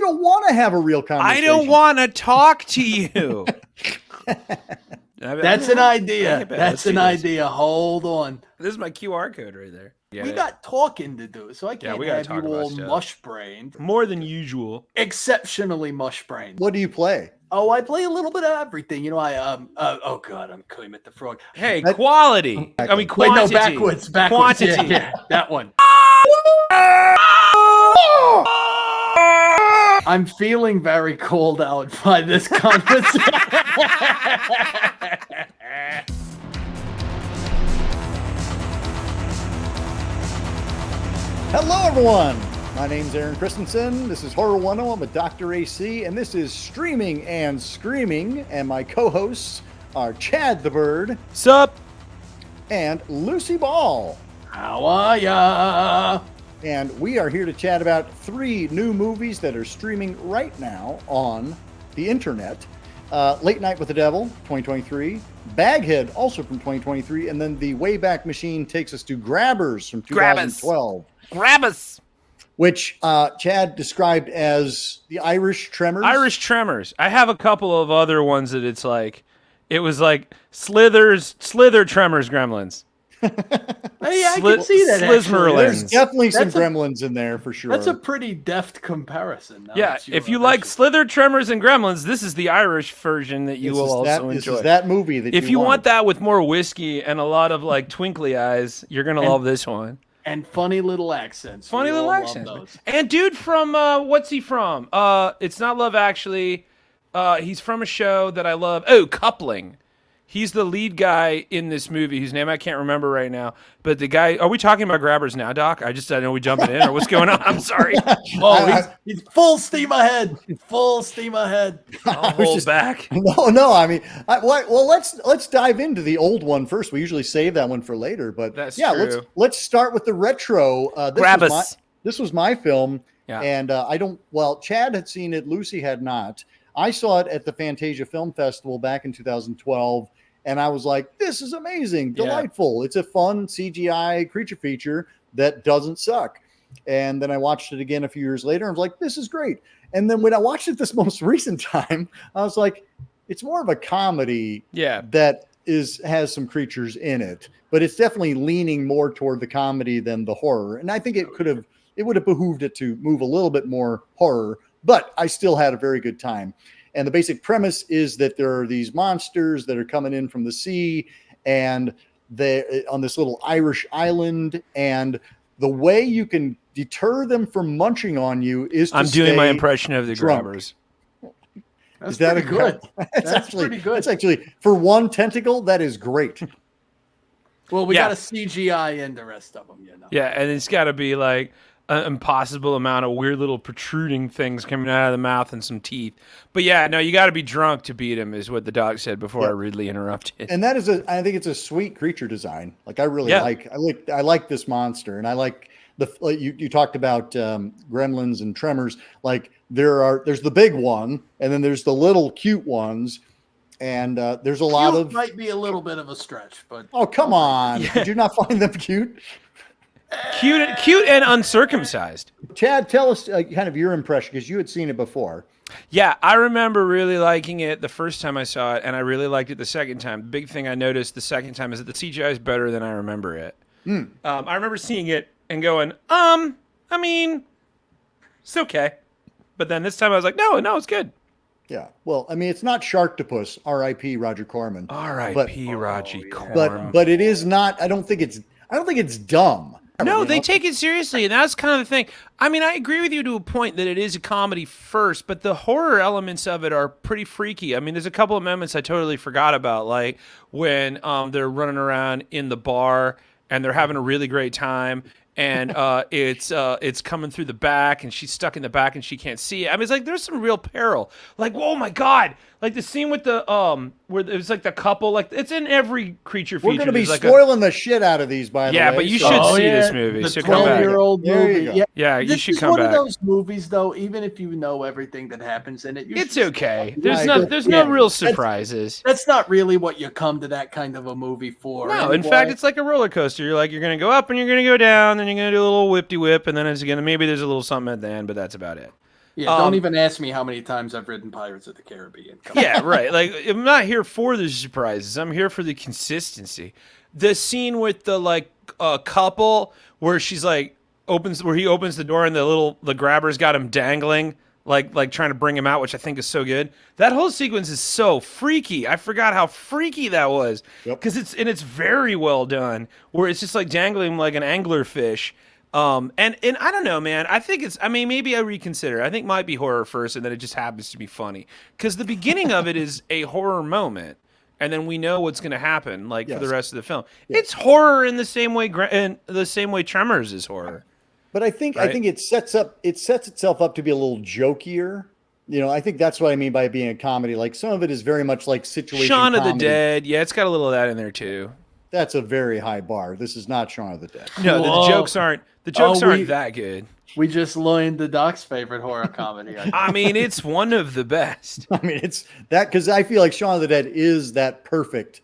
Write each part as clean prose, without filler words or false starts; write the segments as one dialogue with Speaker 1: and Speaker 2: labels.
Speaker 1: don't want to have a real conversation.
Speaker 2: I don't want to talk to you.
Speaker 3: That's an idea. That's an idea. Hold on.
Speaker 2: This is my QR code right there.
Speaker 3: We got talking to do, so I can't have you all mush-brained.
Speaker 2: More than usual.
Speaker 3: Exceptionally mush-brained.
Speaker 1: What do you play?
Speaker 3: Oh, I play a little bit of everything. You know, oh God, I'm Kermit the Frog.
Speaker 2: Hey, quality. I mean, quantity.
Speaker 3: Wait, no, backwards.
Speaker 2: Quantity.
Speaker 3: Yeah, that one. I'm feeling very called out by this conversation.
Speaker 1: Hello, everyone. My name's Aaron Christensen. This is Horror 101 with Dr. AC, and this is Streaming and Screaming. And my co-hosts are Chad the Bird.
Speaker 2: Sup?
Speaker 1: And Lucy Ball.
Speaker 3: How are ya?
Speaker 1: And we are here to chat about 3 new movies that are streaming right now on the internet. Late Night with the Devil, 2023. Baghead, also from 2023. And then the Wayback Machine takes us to Grabbers from 2012.
Speaker 2: Grabbers.
Speaker 1: Which Chad described as the Irish Tremors.
Speaker 2: Irish Tremors. I have a couple of other ones that it was like Slither Tremors Gremlins.
Speaker 3: Hey, I can see that.
Speaker 1: There's definitely some gremlins in there for sure.
Speaker 3: That's a pretty deft comparison.
Speaker 2: Yeah, if you like Slither Tremors and Gremlins, this is the Irish version that you will also enjoy.
Speaker 1: This is that movie that
Speaker 2: if you want that with more whiskey and a lot of like twinkly eyes, you're gonna love this one.
Speaker 3: And funny little accents.
Speaker 2: Funny little accents. And dude from what's he from? It's not Love Actually. He's from a show that I love. Oh, Coupling. He's the lead guy in this movie, whose name I can't remember right now. But the guy, are we talking about Grabbers now, Doc? I know we jumping in, or what's going on? I'm sorry.
Speaker 3: He's full steam ahead. Full steam ahead.
Speaker 2: I'll hold back.
Speaker 1: No. I mean, let's dive into the old one first. We usually save that one for later, but
Speaker 2: that's true.
Speaker 1: Let's start with the retro. This was my film, and Chad had seen it. Lucy had not. I saw it at the Fantasia Film Festival back in 2012. And I was like, this is amazing, delightful. Yeah. It's a fun CGI creature feature that doesn't suck. And then I watched it again a few years later. And I was like, this is great. And then when I watched it this most recent time, I was like, it's more of a comedy that has some creatures in it. But it's definitely leaning more toward the comedy than the horror. And I think it would have behooved it to move a little bit more horror. But I still had a very good time. And the basic premise is that there are these monsters that are coming in from the sea, and they're on this little Irish island. And the way you can deter them from munching on you is to
Speaker 2: doing my impression of the
Speaker 1: drunk.
Speaker 2: Grabbers.
Speaker 3: Is that good? That's pretty good.
Speaker 1: That's actually, for one tentacle, that is great.
Speaker 3: Well, we got to CGI in the rest of them, you know.
Speaker 2: Yeah, and it's got to be like an impossible amount of weird little protruding things coming out of the mouth and some teeth. But yeah, no, you got to be drunk to beat him, is what the dog said before I rudely interrupted.
Speaker 1: And that is I think it's a sweet creature design. Like I really I like this monster, and I like you talked about Gremlins and Tremors. Like there's the big one, and then there's the little cute ones. And there's a lot of
Speaker 3: might be a little bit of a stretch, but
Speaker 1: come on, did you not find them cute?
Speaker 2: Cute and uncircumcised.
Speaker 1: Chad, tell us kind of your impression, because you had seen it before.
Speaker 2: Yeah, I remember really liking it the first time I saw it, and I really liked it the second time. The big thing I noticed the second time is that the CGI is better than I remember it. I remember seeing it and going, I mean, it's okay. But then this time I was like, no, it's good.
Speaker 1: Yeah, well, I mean, it's not Sharktopus, R.I.P. Roger Corman.
Speaker 2: R.I.P. Roger Corman.
Speaker 1: But it is not. I don't think it's dumb.
Speaker 2: No, they take it seriously, and that's kind of the thing. I mean, I agree with you to a point that it is a comedy first, but the horror elements of it are pretty freaky. I mean, there's a couple of moments I totally forgot about, like when they're running around in the bar and they're having a really great time, and it's coming through the back, and she's stuck in the back and she can't see it. I mean, it's like there's some real peril. Like, oh my God. Like the scene with the where it was like the couple, like it's in every creature feature.
Speaker 1: We're going to be spoiling the shit out of these, by the way.
Speaker 2: Yeah, but you should see this movie.
Speaker 3: The
Speaker 2: so come back.
Speaker 3: 12-year-old movie.
Speaker 2: Yeah, you should come back.
Speaker 3: This is one of those movies, though. Even if you know everything that happens in it,
Speaker 2: it's okay. There's no real surprises.
Speaker 3: That's not really what you come to that kind of a movie for.
Speaker 2: No, in fact, it's like a roller coaster. You're going to go up and you're going to go down, then you're going to do a little whip-de-whip, and then maybe there's a little something at the end, but that's about it.
Speaker 3: Yeah, don't even ask me how many times I've ridden Pirates of the Caribbean.
Speaker 2: Yeah, right. Like, I'm not here for the surprises. I'm here for the consistency. The scene with the couple where she's like where he opens the door and the grabber's got him dangling, like trying to bring him out, which I think is so good. That whole sequence is so freaky. I forgot how freaky that was because it's very well done. Where it's just like dangling like an anglerfish. And I don't know, man. I think maybe I reconsider. I think it might be horror first, and then it just happens to be funny. Because the beginning of it is a horror moment, and then we know what's going to happen, for the rest of the film. Yes. It's horror in the same way, Tremors is horror.
Speaker 1: But I think it sets itself up to be a little jokier. I think that's what I mean by being a comedy. Like some of it is very much like situation.
Speaker 2: Shaun of
Speaker 1: comedy.
Speaker 2: the Dead, yeah, it's got a little of that in there too.
Speaker 1: That's a very high bar. This is not Shaun of the Dead.
Speaker 2: No, the jokes aren't that good.
Speaker 3: We just learned the Doc's favorite horror comedy.
Speaker 2: I mean, it's one of the best.
Speaker 1: I mean, it's that because I feel like Shaun of the Dead is that perfect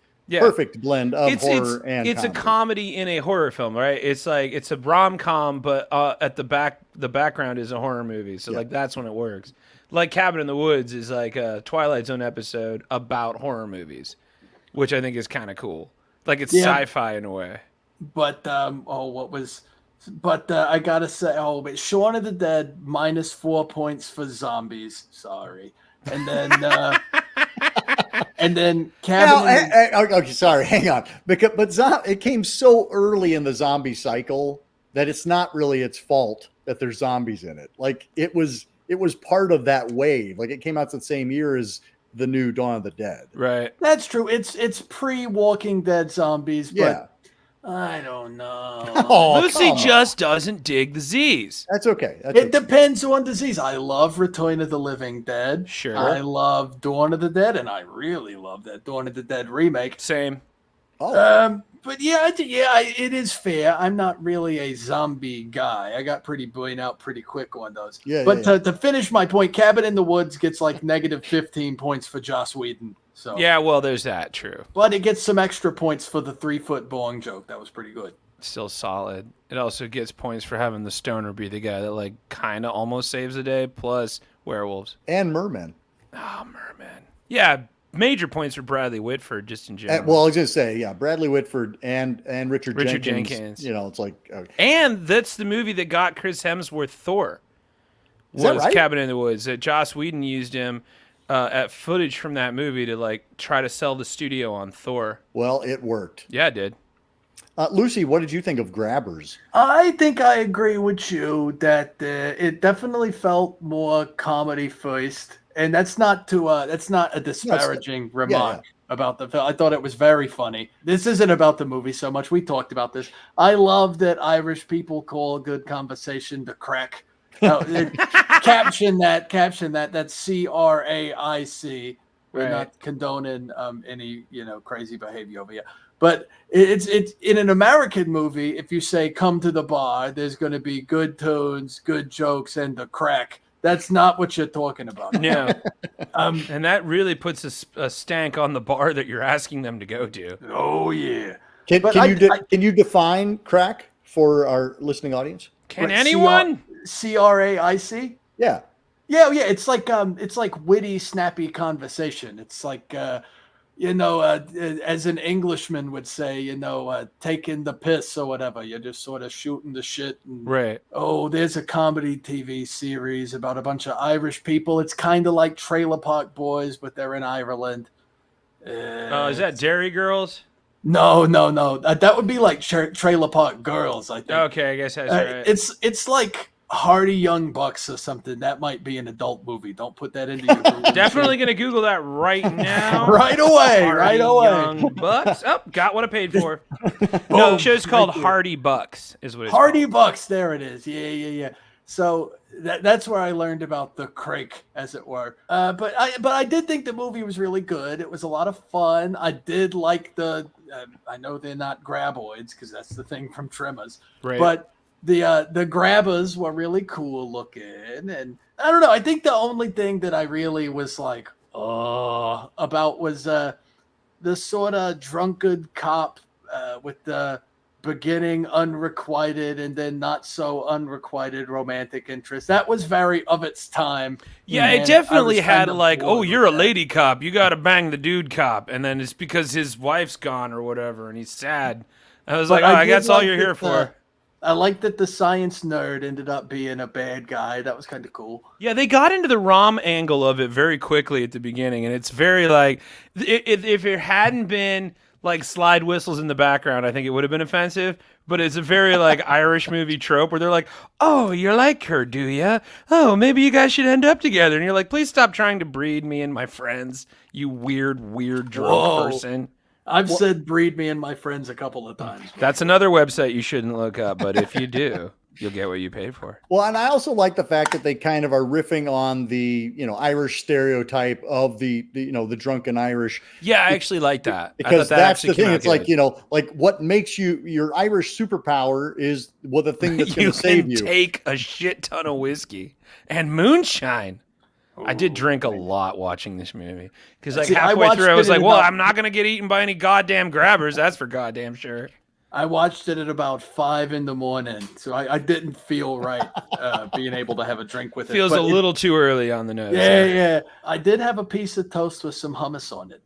Speaker 1: blend of horror and
Speaker 2: it's
Speaker 1: comedy.
Speaker 2: A comedy in a horror film, right? It's like it's a rom-com, but at the background is a horror movie. So like that's when it works. Like Cabin in the Woods is like a Twilight Zone episode about horror movies, which I think is kind of cool. Like it's sci-fi in a way.
Speaker 3: But I gotta say, but Shaun of the Dead -4 points for zombies. Sorry, and then Cabin.
Speaker 1: Okay, sorry, hang on. But it came so early in the zombie cycle that it's not really its fault that there's zombies in it. Like it was part of that wave. Like it came out the same year as the new Dawn of the Dead.
Speaker 2: Right.
Speaker 3: That's true. It's pre-Walking Dead zombies, but I don't know.
Speaker 2: Lucy just doesn't dig the Z's.
Speaker 1: That's okay.
Speaker 3: It depends on disease. I love Return of the Living Dead.
Speaker 2: Sure.
Speaker 3: I love Dawn of the Dead, and I really love that Dawn of the Dead remake.
Speaker 2: Same.
Speaker 3: Oh. But it is fair. I'm not really a zombie guy. I got pretty burnt out pretty quick on those. To finish my point, Cabin in the Woods gets like -15 points for Joss Whedon. So
Speaker 2: yeah, well, there's that, true.
Speaker 3: But it gets some extra points for the 3-foot bong joke. That was pretty good.
Speaker 2: Still solid. It also gets points for having the stoner be the guy that like kind of almost saves the day, plus werewolves
Speaker 1: and mermen.
Speaker 2: Oh, mermen. Yeah. Major points for Bradley Whitford, just in general.
Speaker 1: Well, I was going to say, Bradley Whitford and Richard Jenkins.
Speaker 2: It's
Speaker 1: like...
Speaker 2: And that's the movie that got Chris Hemsworth Thor.
Speaker 1: Is that right?
Speaker 2: Cabin in the Woods. Joss Whedon used him at footage from that movie to try to sell the studio on Thor.
Speaker 1: Well, it worked.
Speaker 2: Yeah, it did.
Speaker 1: Lucy, what did you think of Grabbers?
Speaker 3: I think I agree with you that it definitely felt more comedy first. And that's not a disparaging remark about the film. I thought it was very funny. This isn't about the movie so much. We talked about this. I love that Irish people call good conversation the crack. Caption that. That's CRAIC. We're not condoning any crazy behavior over here. But it's in an American movie. If you say come to the bar, there's going to be good tunes, good jokes, and the crack. That's not what you're talking about.
Speaker 2: No. And that really puts a stank on the bar that you're asking them to go to.
Speaker 3: Oh, yeah.
Speaker 1: Can you define crack for our listening audience?
Speaker 2: Can anyone?
Speaker 3: CRAIC?
Speaker 1: Yeah.
Speaker 3: Yeah. It's like witty, snappy conversation. It's like, as an Englishman would say, taking the piss or whatever. You're just sort of shooting the shit. And,
Speaker 2: right.
Speaker 3: Oh, there's a comedy TV series about a bunch of Irish people. It's kind of like Trailer Park Boys, but they're in Ireland.
Speaker 2: Is that Dairy Girls?
Speaker 3: No. That would be like Trailer Park Girls, I think.
Speaker 2: Okay, I guess that's right.
Speaker 3: It's like Hardy Young Bucks or something. That might be an adult movie. Don't put that into your Google.
Speaker 2: Definitely going to Google that right now.
Speaker 3: Right away.
Speaker 2: Young Bucks. Oh, got what I paid for. No, the show's called Hardy Bucks is what it's
Speaker 3: Hardy
Speaker 2: called.
Speaker 3: Bucks. There it is. Yeah. So that's where I learned about the crake, as it were. But I did think the movie was really good. It was a lot of fun. I did like I know they're not graboids because that's the thing from Tremors.
Speaker 2: Right.
Speaker 3: But the grabbers were really cool looking, and I don't know. I think the only thing that I really was like, about was the sort of drunkard cop with the beginning unrequited and then not so unrequited romantic interest. That was very of its time.
Speaker 2: Yeah, it definitely had like, oh, you're a lady cop, you got to bang the dude cop, and then it's because his wife's gone or whatever, and he's sad. I was like, oh, I guess all you're here for.
Speaker 3: I like that the science nerd ended up being a bad guy. That was kind of cool.
Speaker 2: Yeah, they got into the ROM angle of it very quickly at the beginning, and it's very like, if it hadn't been like slide whistles in the background, I think it would have been offensive. But it's a very like Irish movie trope where they're like, "Oh, you like her, do you? Oh, maybe you guys should end up together." And you're like, "Please stop trying to breed me and my friends, you weird drunk person."
Speaker 3: I've said breed me and my friends a couple of times.
Speaker 2: That's another website you shouldn't look up, but if you do, you'll get what you paid for.
Speaker 1: Well, and I also like the fact that they kind of are riffing on the, Irish stereotype of the drunken Irish.
Speaker 2: Yeah, I actually like that.
Speaker 1: Because that's the thing. It's like, like what makes your Irish superpower is the thing that's going to save you.
Speaker 2: You can take a shit ton of whiskey and moonshine. I did drink a lot watching this movie because like halfway through I was like, well, I'm not going to get eaten by any goddamn grabbers. That's for goddamn sure.
Speaker 3: I watched it at about 5 a.m, so I didn't feel right being able to have a drink with it.
Speaker 2: Feels a little too early on the nose.
Speaker 3: Yeah. I did have a piece of toast with some hummus on it.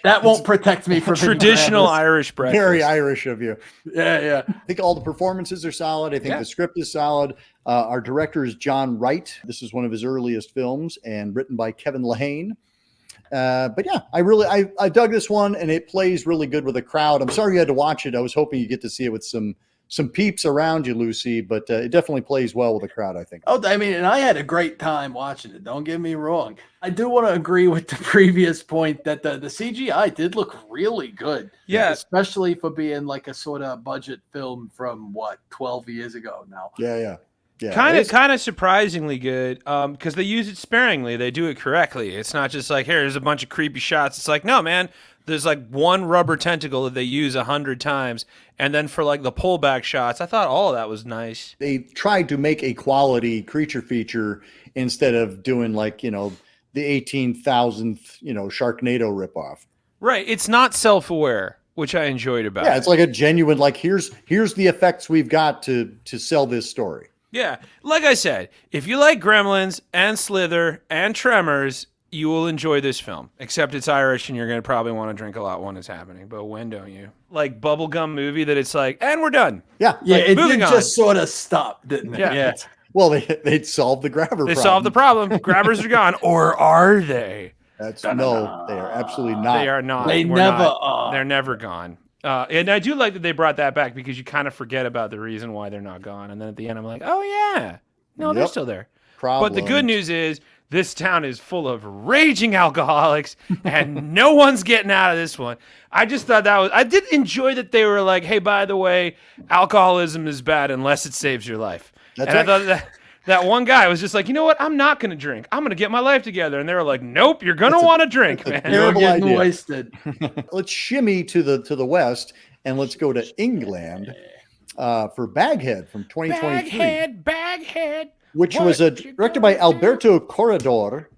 Speaker 3: That won't protect me from
Speaker 2: traditional Irish breakfast.
Speaker 1: Very Irish of you.
Speaker 3: Yeah.
Speaker 1: I think all the performances are solid. I think the script is solid. Our director is John Wright. This is one of his earliest films and written by Kevin Lehane. But yeah, I dug this one, and it plays really good with a crowd. I'm sorry you had to watch it. I was hoping you get to see it with some peeps around you, Lucy, but it definitely plays well with the crowd, I think.
Speaker 3: Oh, I mean, and I had a great time watching it. Don't get me wrong. I do want to agree with the previous point that the CGI did look really good.
Speaker 2: Yeah.
Speaker 3: Especially for being like a sort of budget film from 12 years ago now.
Speaker 1: Yeah. Yeah,
Speaker 2: kind of surprisingly good because they use it sparingly. They do it correctly. It's not just like, here's a bunch of creepy shots. It's like, no, man, there's like one rubber tentacle that they use 100 times. And then for like the pullback shots, I thought all of that was nice.
Speaker 1: They tried to make a quality creature feature instead of doing like, the 18,000th, Sharknado ripoff.
Speaker 2: Right. It's not self-aware, which I enjoyed about it.
Speaker 1: Yeah, it's like a genuine, like, here's the effects we've got to sell this story.
Speaker 2: Yeah, like I said, if you like Gremlins and Slither and Tremors, you will enjoy this film. Except it's Irish and you're going to probably want to drink a lot when it's happening. But when don't you? Like bubblegum movie that it's like, and we're done.
Speaker 1: Yeah.
Speaker 3: It did just sort of stop, didn't it?
Speaker 2: Yeah.
Speaker 1: Well, they'd solved the grabber problem.
Speaker 2: They solved the problem. Grabbers are gone. Or are they?
Speaker 1: No, they are absolutely not.
Speaker 2: They are not.
Speaker 3: They never are.
Speaker 2: They're never gone. And I do like that they brought that back because you kind of forget about the reason why they're not gone. And then at the end, I'm like, oh, yeah. No, they're still there.
Speaker 1: Problem.
Speaker 2: But the good news is this town is full of raging alcoholics and no one's getting out of this one. I just thought I did enjoy that they were like, hey, by the way, alcoholism is bad unless it saves your life.
Speaker 1: That's
Speaker 2: and I thought that one guy was just like, you know what? I'm not going to drink. I'm going to get my life together. And they were like, nope, you're going to want to drink, man.
Speaker 3: You're getting wasted.
Speaker 1: Let's shimmy to the west and let's go to England for Baghead from 2023.
Speaker 2: Baghead.
Speaker 1: Which was directed by Alberto Corredor.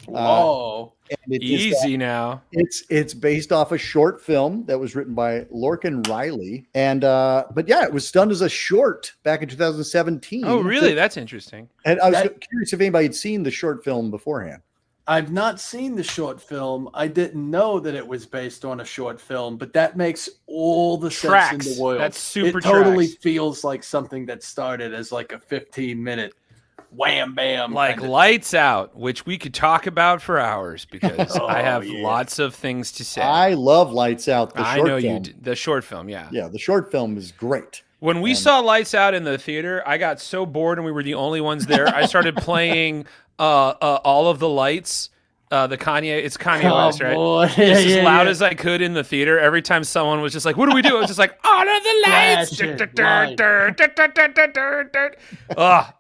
Speaker 3: Whoa.
Speaker 1: And
Speaker 2: Easy now.
Speaker 1: It's based off a short film that was written by Lorcan Riley. And but yeah, it was done as a short back in 2017.
Speaker 2: Oh, really? That's interesting.
Speaker 1: And I was curious if anybody had seen the short film beforehand.
Speaker 3: I've not seen the short film. I didn't know that it was based on a short film, but that makes all the sense in the world.
Speaker 2: That's super.
Speaker 3: It totally feels like something that started as like a 15-minute wham bam,
Speaker 2: like Lights Out, which we could talk about for hours because I have lots of things to say.
Speaker 1: I love Lights Out.
Speaker 2: The short film, yeah.
Speaker 1: Yeah, the short film is great.
Speaker 2: When we saw Lights Out in the theater, I got so bored and we were the only ones there. I started playing All of the Lights. The Kanye, it's Kanye West, right? Just as loud as I could in the theater. Every time someone was just like, "What do we do?" I was just like, "All of the lights."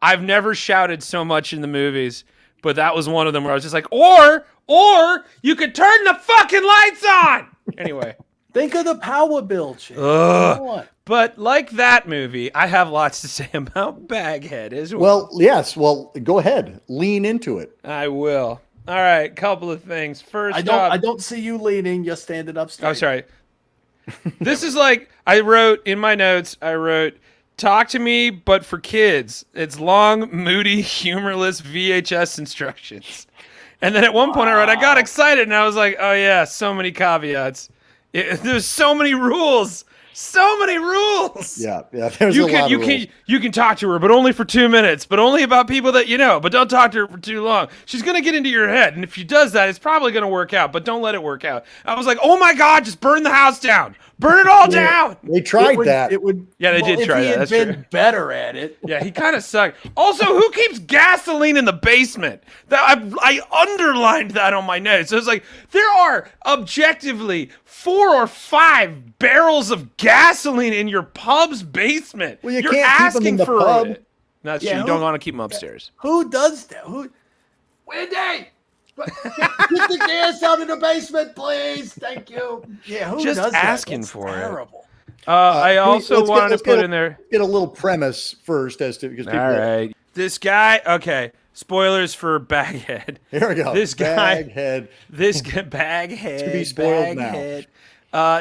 Speaker 2: I've never shouted so much in the movies, but that was one of them where I was just like, "Or you could turn the fucking lights on." Anyway,
Speaker 3: think of the power bill, Chip.
Speaker 2: But like that movie, I have lots to say about Baghead as well.
Speaker 1: Well, yes. Well, go ahead, lean into it.
Speaker 2: I will. All right, couple of things. First,
Speaker 3: I don't see you leaning. You're standing up straight.
Speaker 2: Oh, sorry. This is like, I wrote in my notes, talk to me, but for kids. It's long, moody, humorless VHS instructions. And then at one point I got excited and I was like, oh yeah, so many caveats. There's so many rules. So many rules.
Speaker 1: Yeah. There's a lot of rules.
Speaker 2: You can talk to her, but only for 2 minutes. But only about people that you know. But don't talk to her for too long. She's gonna get into your head, and if she does that, it's probably gonna work out. But don't let it work out. I was like, oh my god, just burn the house down. Burn it all down.
Speaker 1: They tried that.
Speaker 2: Yeah, they did try that.
Speaker 3: If he had been better at it.
Speaker 2: Yeah, he kind of sucked. Also, who keeps gasoline in the basement? I underlined that on my notes. So it's like, there are objectively 4 or 5 barrels of gasoline in your pub's basement.
Speaker 1: Well, you're
Speaker 2: can't
Speaker 1: asking keep them in the
Speaker 2: for
Speaker 1: pub.
Speaker 2: it. That's true. You don't want to keep them upstairs.
Speaker 3: Who does that? Wendy! Get the gas out of the basement, please. Thank you. Yeah, who
Speaker 2: just
Speaker 3: does
Speaker 2: asking
Speaker 3: that?
Speaker 2: for
Speaker 3: terrible.
Speaker 2: it. I also wanted to put in there.
Speaker 1: Get a little premise first as to because people.
Speaker 2: All right, this guy. Okay, spoilers for Baghead.
Speaker 1: Here we go.
Speaker 2: This guy.
Speaker 1: Baghead.
Speaker 2: This guy. Baghead.
Speaker 1: To be spoiled
Speaker 2: Baghead.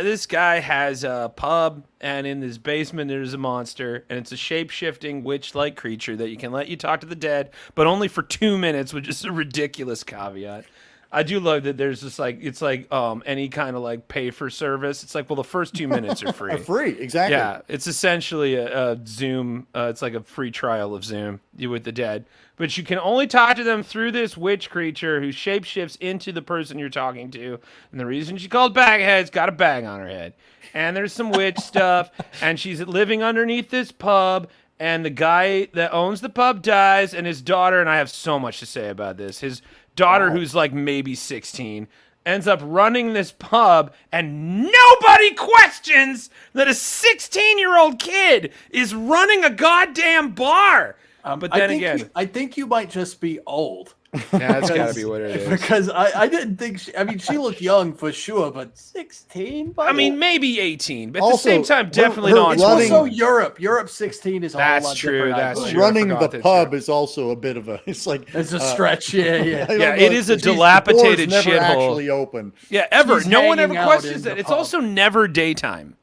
Speaker 2: This guy has a pub, and in his basement there's a monster, and it's a shape-shifting witch-like creature that you can let you talk to the dead, but only for 2 minutes, which is a ridiculous caveat. I do love that there's just like, it's like any kind of like pay for service. It's like, well, the first 2 minutes are free.
Speaker 1: Free, exactly.
Speaker 2: Yeah, it's essentially a Zoom. It's like a free trial of Zoom with the dead. But you can only talk to them through this witch creature who shapeshifts into the person you're talking to. And the reason she's called Baghead's got a bag on her head. And there's some witch stuff. And she's living underneath this pub. And the guy that owns the pub dies. And his daughter, and I have so much to say about this, his daughter, who's like maybe 16, ends up running this pub, and nobody questions that a 16-year-old kid is running a goddamn bar. But then
Speaker 3: I think you might just be old.
Speaker 2: Yeah, that's got to be what it is.
Speaker 3: Because I didn't think she looked young for sure, but 16?
Speaker 2: I mean, maybe 18, but at the same time, definitely not.
Speaker 3: It's also Europe. Europe 16 is a whole lot
Speaker 2: That's true.
Speaker 3: different.
Speaker 1: Running the pub is also a bit of a, it's a
Speaker 3: stretch. Yeah.
Speaker 2: Yeah, it is a dilapidated shithole.
Speaker 1: Actually open.
Speaker 2: Yeah, ever. No one ever questions it. It's also never daytime.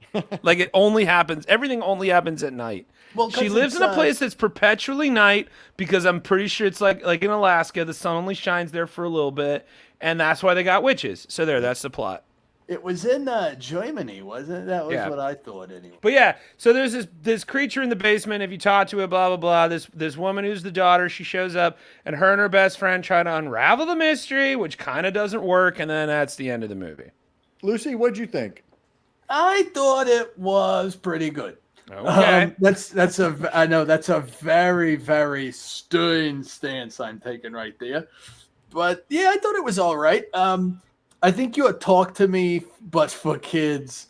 Speaker 2: Like, everything only happens at night. Well, she lives in a place that's perpetually night because I'm pretty sure it's like in Alaska, the sun only shines there for a little bit, and that's why they got witches. So that's the plot.
Speaker 3: It was in Germany, wasn't it? That was what I thought anyway.
Speaker 2: But yeah, so there's this creature in the basement. If you talk to it, blah blah blah. This woman who's the daughter, she shows up, and her and her best friend try to unravel the mystery, which kind of doesn't work, and then that's the end of the movie.
Speaker 1: Lucy, what'd you think?
Speaker 3: I thought it was pretty good.
Speaker 2: Okay,
Speaker 3: I know that's a very, very stern stance I'm taking right there, but yeah, I thought it was all right. I think you had talked to me, but for kids.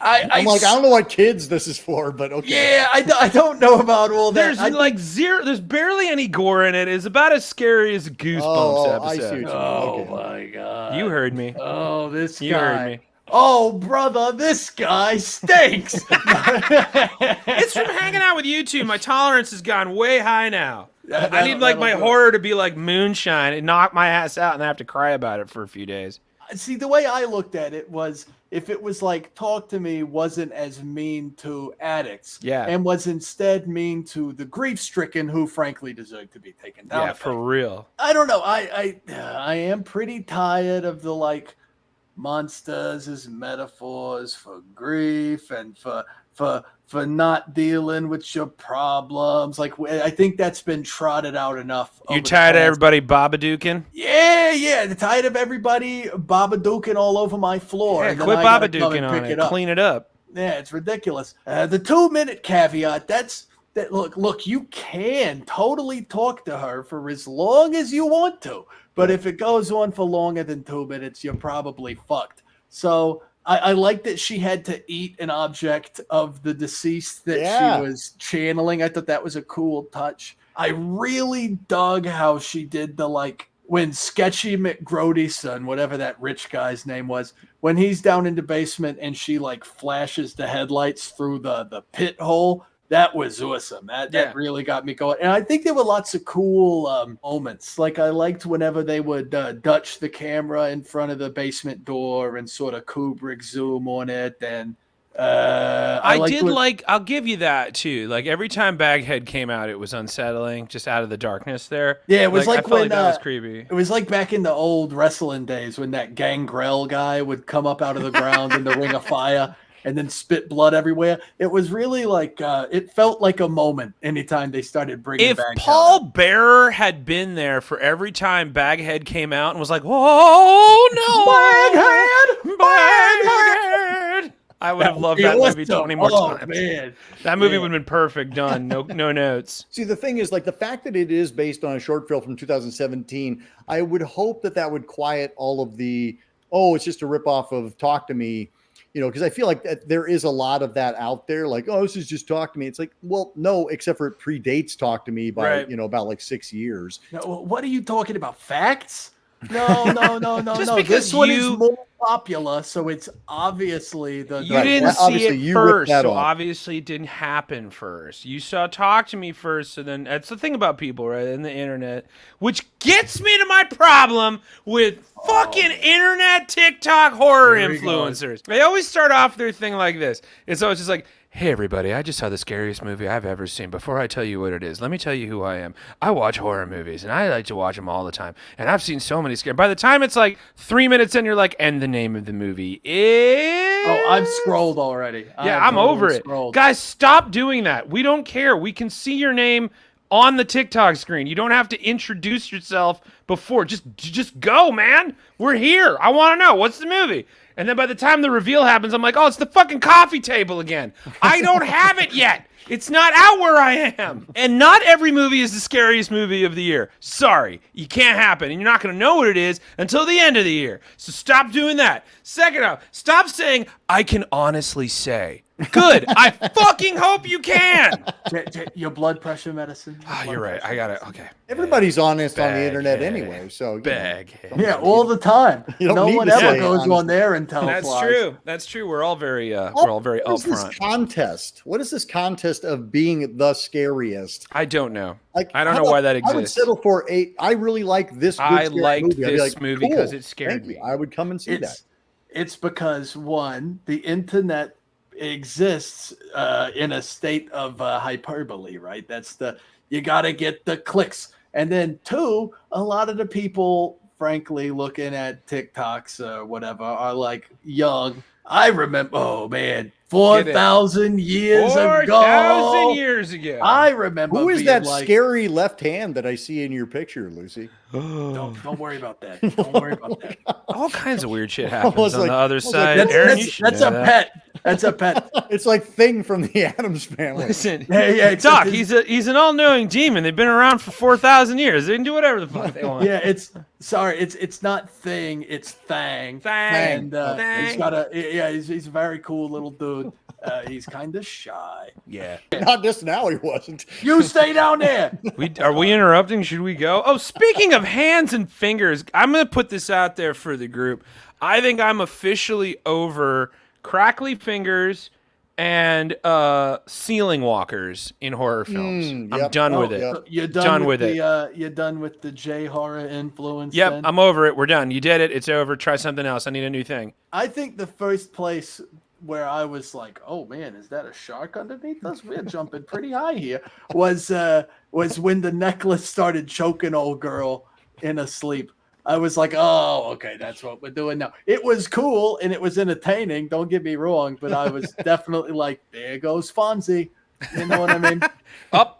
Speaker 1: I'm like, I don't know what kids this is for, but okay.
Speaker 3: Yeah, I don't know about all that.
Speaker 2: There's barely any gore in it. It's about as scary as a Goosebumps episode.
Speaker 1: I see what you mean.
Speaker 3: Oh my god!
Speaker 2: You heard me.
Speaker 3: Oh, this guy.
Speaker 2: You heard me.
Speaker 3: Oh, brother, this guy stinks.
Speaker 2: It's from hanging out with you two. My tolerance has gone way high now. I need my horror to be like moonshine and knock my ass out, and I have to cry about it for a few days.
Speaker 3: See, the way I looked at it was, if it was like Talk to Me wasn't as mean to addicts, and was instead mean to the grief-stricken who frankly deserve to be taken down.
Speaker 2: Yeah, for real.
Speaker 3: I don't know. I am pretty tired of the monsters as metaphors for grief and for not dealing with your problems. I think that's been trotted out enough.
Speaker 2: You're tired of everybody Babadooking?
Speaker 3: Yeah. They're tired of everybody Babadooking all over my floor.
Speaker 2: Yeah, quit Babadooking on it. Clean it up.
Speaker 3: Yeah, it's ridiculous. The 2-minute caveat, look, you can totally talk to her for as long as you want to. But if it goes on for longer than 2 minutes, you're probably fucked. So I like that she had to eat an object of the deceased that she was channeling. I thought that was a cool touch. I really dug how she did when Sketchy McGrodyson, whatever that rich guy's name was, when he's down in the basement and she flashes the headlights through the pit hole. that was awesome. That really got me going. And I think there were lots of cool moments. Like I liked whenever they would Dutch the camera in front of the basement door and sort of Kubrick zoom on it. And
Speaker 2: I'll give you that too. Like every time Baghead came out, it was unsettling, just out of the darkness there.
Speaker 3: Yeah, it was
Speaker 2: I
Speaker 3: like
Speaker 2: felt
Speaker 3: when
Speaker 2: that was creepy.
Speaker 3: It was like back in the old wrestling days when that Gangrel guy would come up out of the ground in the Ring of Fire and then spit blood everywhere. It was really like it felt like a moment anytime they started bringing
Speaker 2: if
Speaker 3: back.
Speaker 2: If Paul Bearer had been there for every time Baghead came out and was like, "Oh no, Baghead!" I would have loved that movie 20 more times. Man. That movie would have been perfect. Done. No notes.
Speaker 1: See, the thing is, like the fact that it is based on a short film from 2017, I would hope that would quiet all of the, it's just a ripoff of Talk to Me. Because I feel like there is a lot of that out there. Like, this is just Talk to Me. It's like, well, no, except for it predates Talk to Me by, about like 6 years.
Speaker 3: No, what are you talking about? Facts? No.
Speaker 2: Just because
Speaker 3: this one is more popular, so it's obviously the.
Speaker 2: You didn't see it first, so obviously it didn't happen first. You saw Talk to Me first, and then that's the thing about people, right, in the internet, which gets me to my problem with fucking internet TikTok horror influencers. They always start off their thing like this. It's always just like, "Hey everybody, I just saw the scariest movie I've ever seen. Before I tell you what it is, let me tell you who I am. I watch horror movies, and I like to watch them all the time. And I've seen so many scary." By the time it's like 3 minutes in, you're like, "And the name of the movie is..."
Speaker 3: Oh, I've scrolled already.
Speaker 2: Yeah, I'm over it. Guys, stop doing that. We don't care. We can see your name on the TikTok screen. You don't have to introduce yourself before. Just go, man. We're here. I want to know, what's the movie? And then by the time the reveal happens, I'm like, it's the fucking coffee table again. I don't have it yet. It's not out where I am. And not every movie is the scariest movie of the year. Sorry, you can't happen. And you're not going to know what it is until the end of the year. So stop doing that. Second off, stop saying, "I can honestly say." Good. I fucking hope you can.
Speaker 3: Your blood pressure medicine.
Speaker 2: You're right. I got it. Okay.
Speaker 1: Everybody's honest on the internet anyway. So
Speaker 2: Baghead.
Speaker 3: Yeah, all the time. No one ever goes on there and tells
Speaker 2: lies.
Speaker 3: That's
Speaker 2: true. That's true. We're all very upfront.
Speaker 1: What is this contest? What is this contest of being the scariest?
Speaker 2: I don't know. I don't know why that exists.
Speaker 1: I would settle for I really like this.
Speaker 2: I liked this movie because it scared me.
Speaker 1: I would come and see that.
Speaker 3: It's because one, the internet exists in a state of hyperbole, right? That's you got to get the clicks. And then two, a lot of the people, frankly, looking at TikToks or whatever are like young. I remember, 4,000 years ago.
Speaker 2: 4,000 years ago.
Speaker 3: I remember.
Speaker 1: Who is that scary left hand that I see in your picture, Lucy?
Speaker 3: Don't worry about that. Don't worry about that.
Speaker 2: All kinds of weird shit happens on the other side.
Speaker 3: That's a pet. That's a pet.
Speaker 1: It's like Thing from the Addams Family.
Speaker 2: Listen, Doc, he's an all-knowing demon. They've been around for 4,000 years. They can do whatever the fuck they want.
Speaker 3: Yeah, it's not Thing, it's Thang.
Speaker 2: Thang.
Speaker 3: And he's got he's a very cool little dude. He's kind of shy.
Speaker 2: Yeah.
Speaker 1: Not just now, he wasn't.
Speaker 3: You stay down there.
Speaker 2: Are we interrupting? Should we go? Oh, speaking of hands and fingers, I'm going to put this out there for the group. I think I'm officially over crackly fingers and ceiling walkers in horror films. I'm done with it.
Speaker 3: So you're done with it. You're done with the J horror influence.
Speaker 2: Yep,
Speaker 3: then?
Speaker 2: I'm over it. We're done. You did it. It's over. Try something else. I need a new thing.
Speaker 3: I think the first place where I was like, "Oh man, is that a shark underneath us? We're jumping pretty high here." Was when the necklace started choking old girl in a sleep. I was like, "Oh, okay, that's what we're doing now." It was cool and it was entertaining. Don't get me wrong, but I was definitely like, "There goes Fonzie." You know what I mean?
Speaker 2: Up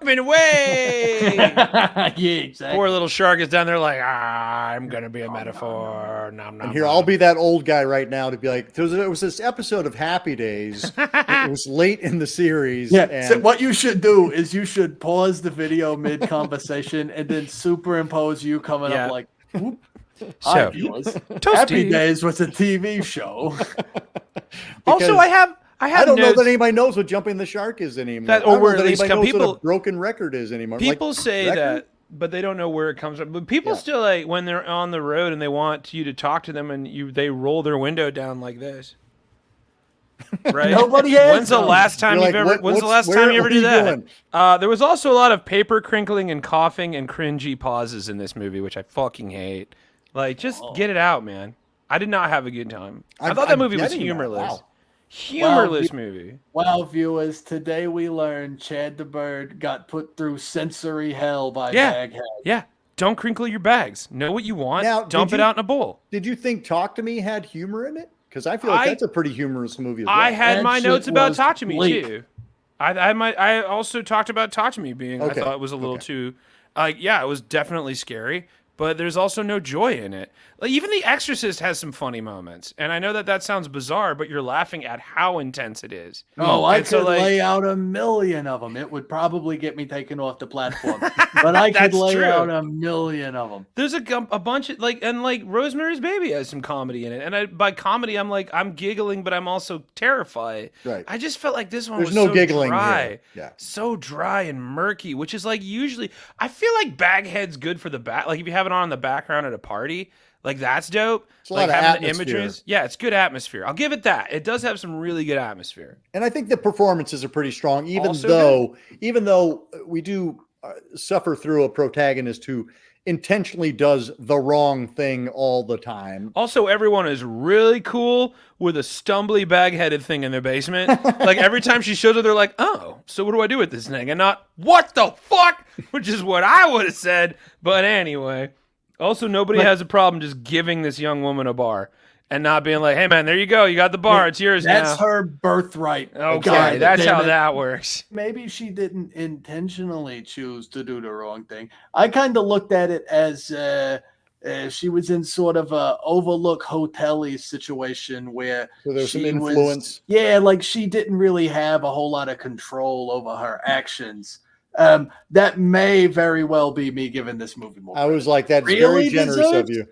Speaker 2: and away.
Speaker 3: Yeah, exactly.
Speaker 2: Poor little shark is down there like, I'm going to be a metaphor.
Speaker 1: And here, I'll be that old guy right now to be like, there was this episode of Happy Days. It was late in the series.
Speaker 3: Yeah,
Speaker 1: and...
Speaker 3: so what you should do is you should pause the video mid-conversation and then superimpose you coming up like, whoop.
Speaker 2: So,
Speaker 3: Happy Days was a TV show.
Speaker 2: Also, I
Speaker 1: don't know that anybody knows what Jumping the Shark is anymore.
Speaker 2: Or at least
Speaker 1: knows what a broken record is anymore.
Speaker 2: People say that, but they don't know where it comes from. But people still, like, when they're on the road and they want you to talk to them and they roll their window down like this. Right?
Speaker 3: Nobody has.
Speaker 2: When's the last time
Speaker 1: You're
Speaker 2: you've
Speaker 1: like,
Speaker 2: ever? When's the last time you ever
Speaker 1: what
Speaker 2: did
Speaker 1: are
Speaker 2: that?
Speaker 1: doing?
Speaker 2: There was also a lot of paper crinkling and coughing and cringy pauses in this movie, which I fucking hate. Like, just get it out, man. I did not have a good time. I thought that movie was humorless.
Speaker 1: Wow.
Speaker 2: Humorless movie.
Speaker 3: Well, viewers, today we learned Chad the Bird got put through sensory hell by Baghead.
Speaker 2: Yeah. Don't crinkle your bags. Know what you want.
Speaker 1: Now,
Speaker 2: dump it out in a bowl.
Speaker 1: Did you think Talk to Me had humor in it? Because I feel like that's a pretty humorous movie as well.
Speaker 2: I had my notes about Talk to Me
Speaker 3: bleak.
Speaker 2: too. I also talked about Talk to Me being. I thought it was a little too. It was definitely scary, but there's also no joy in it. Like, even The Exorcist has some funny moments, and I know that sounds bizarre, but you're laughing at how intense it is.
Speaker 3: Oh, I could lay out a million of them. It would probably get me taken off the platform, but I could lay out a million of them.
Speaker 2: There's a bunch of like Rosemary's Baby has some comedy in it, and by comedy I'm giggling, but I'm also terrified.
Speaker 1: Right.
Speaker 2: I just felt like this one
Speaker 1: There's
Speaker 2: was
Speaker 1: no
Speaker 2: so
Speaker 1: giggling
Speaker 2: dry,
Speaker 1: here. Yeah.
Speaker 2: so dry and murky, which is like usually I feel like Baghead's good for the back. Like if you have it on in the background at a party. Like, that's dope.
Speaker 1: It's a lot of
Speaker 2: having
Speaker 1: atmosphere.
Speaker 2: the images. Yeah, it's good atmosphere. I'll give it that. It does have some really good atmosphere.
Speaker 1: And I think the performances are pretty strong, even though we do suffer through a protagonist who intentionally does the wrong thing all the time.
Speaker 2: Also, everyone is really cool with a stumbly bag-headed thing in their basement. Like, every time she shows up, they're like, oh, so what do I do with this thing? And not, what the fuck? Which is what I would have said. But anyway. Also, nobody has a problem just giving this young woman a bar and not being like, hey, man, there you go. You got the bar. It's yours now.
Speaker 3: That's her birthright.
Speaker 2: Okay, that's how that works.
Speaker 3: Maybe she didn't intentionally choose to do the wrong thing. I kind of looked at it as she was in sort of a overlook hotel-y situation where
Speaker 1: there's some influence.
Speaker 3: Like she didn't really have a whole lot of control over her actions. That may very well be me giving this movie more.
Speaker 1: I was like, that's really very generous of you.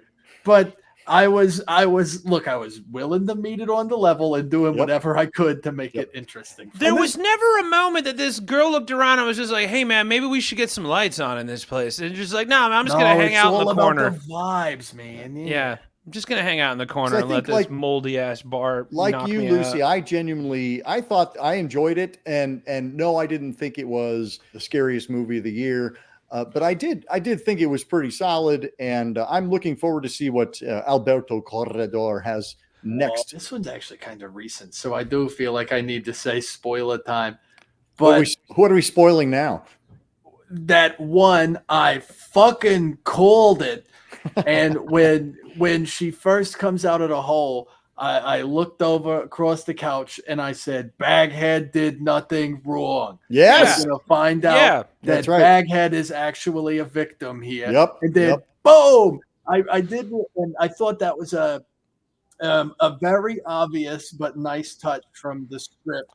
Speaker 3: But I was willing to meet it on the level and doing whatever I could to make it interesting.
Speaker 2: There was never a moment that this girl looked around and was just like, hey man, maybe we should get some lights on in this place. And just like, no, I'm just going to hang out in the corner.
Speaker 3: About the vibes, man.
Speaker 2: Yeah. I'm just going to hang out in the corner and let this moldy ass bar knock
Speaker 1: you,
Speaker 2: me
Speaker 1: Lucy,
Speaker 2: out.
Speaker 1: I thought I enjoyed it. And no, I didn't think it was the scariest movie of the year. But I did think it was pretty solid. And I'm looking forward to see what Alberto Corredor has next.
Speaker 3: This one's actually kind of recent. So I do feel like I need to say spoiler time. But
Speaker 1: what are we spoiling now?
Speaker 3: That one, I fucking called it. And when she first comes out of the hole, I looked over across the couch and I said, Baghead did nothing wrong.
Speaker 1: Yes.
Speaker 3: I'm going to find out that Baghead is actually a victim here.
Speaker 1: Yep.
Speaker 3: And then, boom, I did. And I thought that was a very obvious but nice touch from the script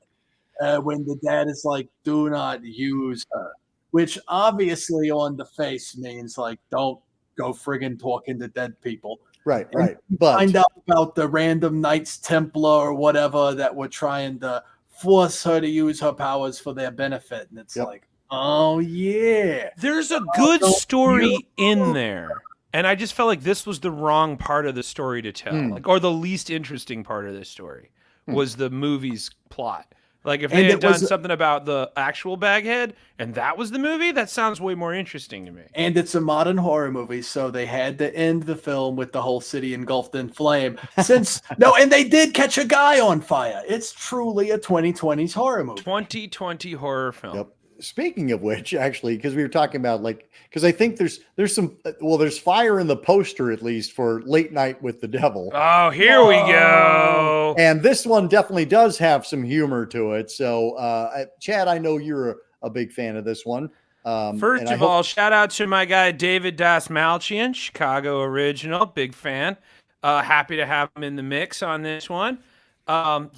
Speaker 3: when the dad is like, do not use her, which obviously on the face means like, don't go friggin' talking to dead people.
Speaker 1: Right.
Speaker 3: But find out about the random Knights Templar or whatever that were trying to force her to use her powers for their benefit. And it's like, oh yeah.
Speaker 2: There's a good story in there. And I just felt like this was the wrong part of the story to tell. Or the least interesting part of this story was the movie's plot. Like, if they had done something about the actual Baghead and that was the movie, that sounds way more interesting to me.
Speaker 3: And it's a modern horror movie, so they had to end the film with the whole city engulfed in flame. And they did catch a guy on fire. It's truly a 2020s horror movie.
Speaker 2: 2020 horror film.
Speaker 1: Yep. Speaking of which, actually, because we were talking about because I think there's fire in the poster, at least, for Late Night with the Devil.
Speaker 2: Oh, here we go.
Speaker 1: And this one definitely does have some humor to it. So, Chad, I know you're a big fan of this one.
Speaker 2: First of all, shout out to my guy, David Dasmalchian, Chicago original, big fan. Happy to have him in the mix on this one. Mwah,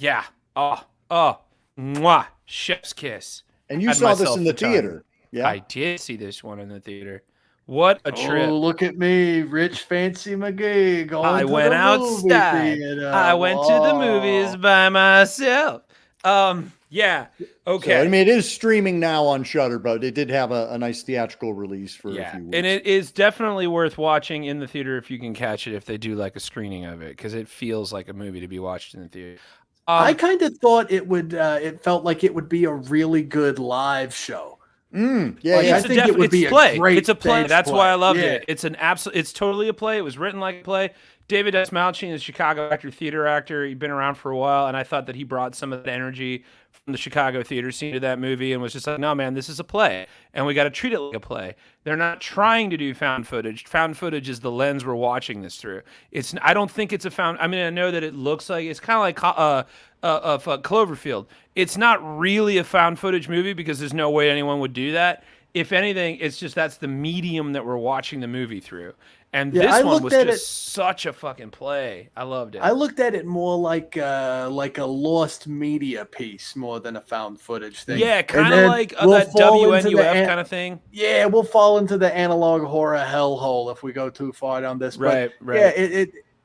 Speaker 2: chef's kiss.
Speaker 1: And you saw this in the theater.
Speaker 2: Yeah, I did see this one in the theater. What a trip.
Speaker 3: Oh, look at me, Rich Fancy McGee.
Speaker 2: I went outside. I went to the movies by myself. Yeah. Okay.
Speaker 1: So, I mean, it is streaming now on Shudder, but it did have a nice theatrical release for a few weeks.
Speaker 2: And it is definitely worth watching in the theater if you can catch it, if they do like a screening of it, because it feels like a movie to be watched in the theater.
Speaker 3: I kind of thought it would. It felt like it would be a really good live show.
Speaker 1: Yeah,
Speaker 3: I think it would be a great.
Speaker 2: It's a play. That's
Speaker 3: play.
Speaker 2: why I loved it. It's an absolute. It's totally a play. It was written like a play. David S. Malchin is a Chicago actor, theater actor. He'd been around for a while, and I thought that he brought some of that energy from the Chicago theater scene to that movie, and was just like, no, man, this is a play, and we got to treat it like a play. They're not trying to do found footage. Found footage is the lens we're watching this through. It's. I don't think it's a found. I mean, I know that it looks like it's kind of like Cloverfield. It's not really a found footage movie because there's no way anyone would do that. If anything, it's just that's the medium that we're watching the movie through. And this one was just such a fucking play. I loved it.
Speaker 3: I looked at it more like a lost media piece more than a found footage thing.
Speaker 2: Yeah, kind of like that WNUF kind of thing.
Speaker 3: Yeah, we'll fall into the analog horror hellhole if we go too far down this.
Speaker 2: Right.
Speaker 3: Yeah,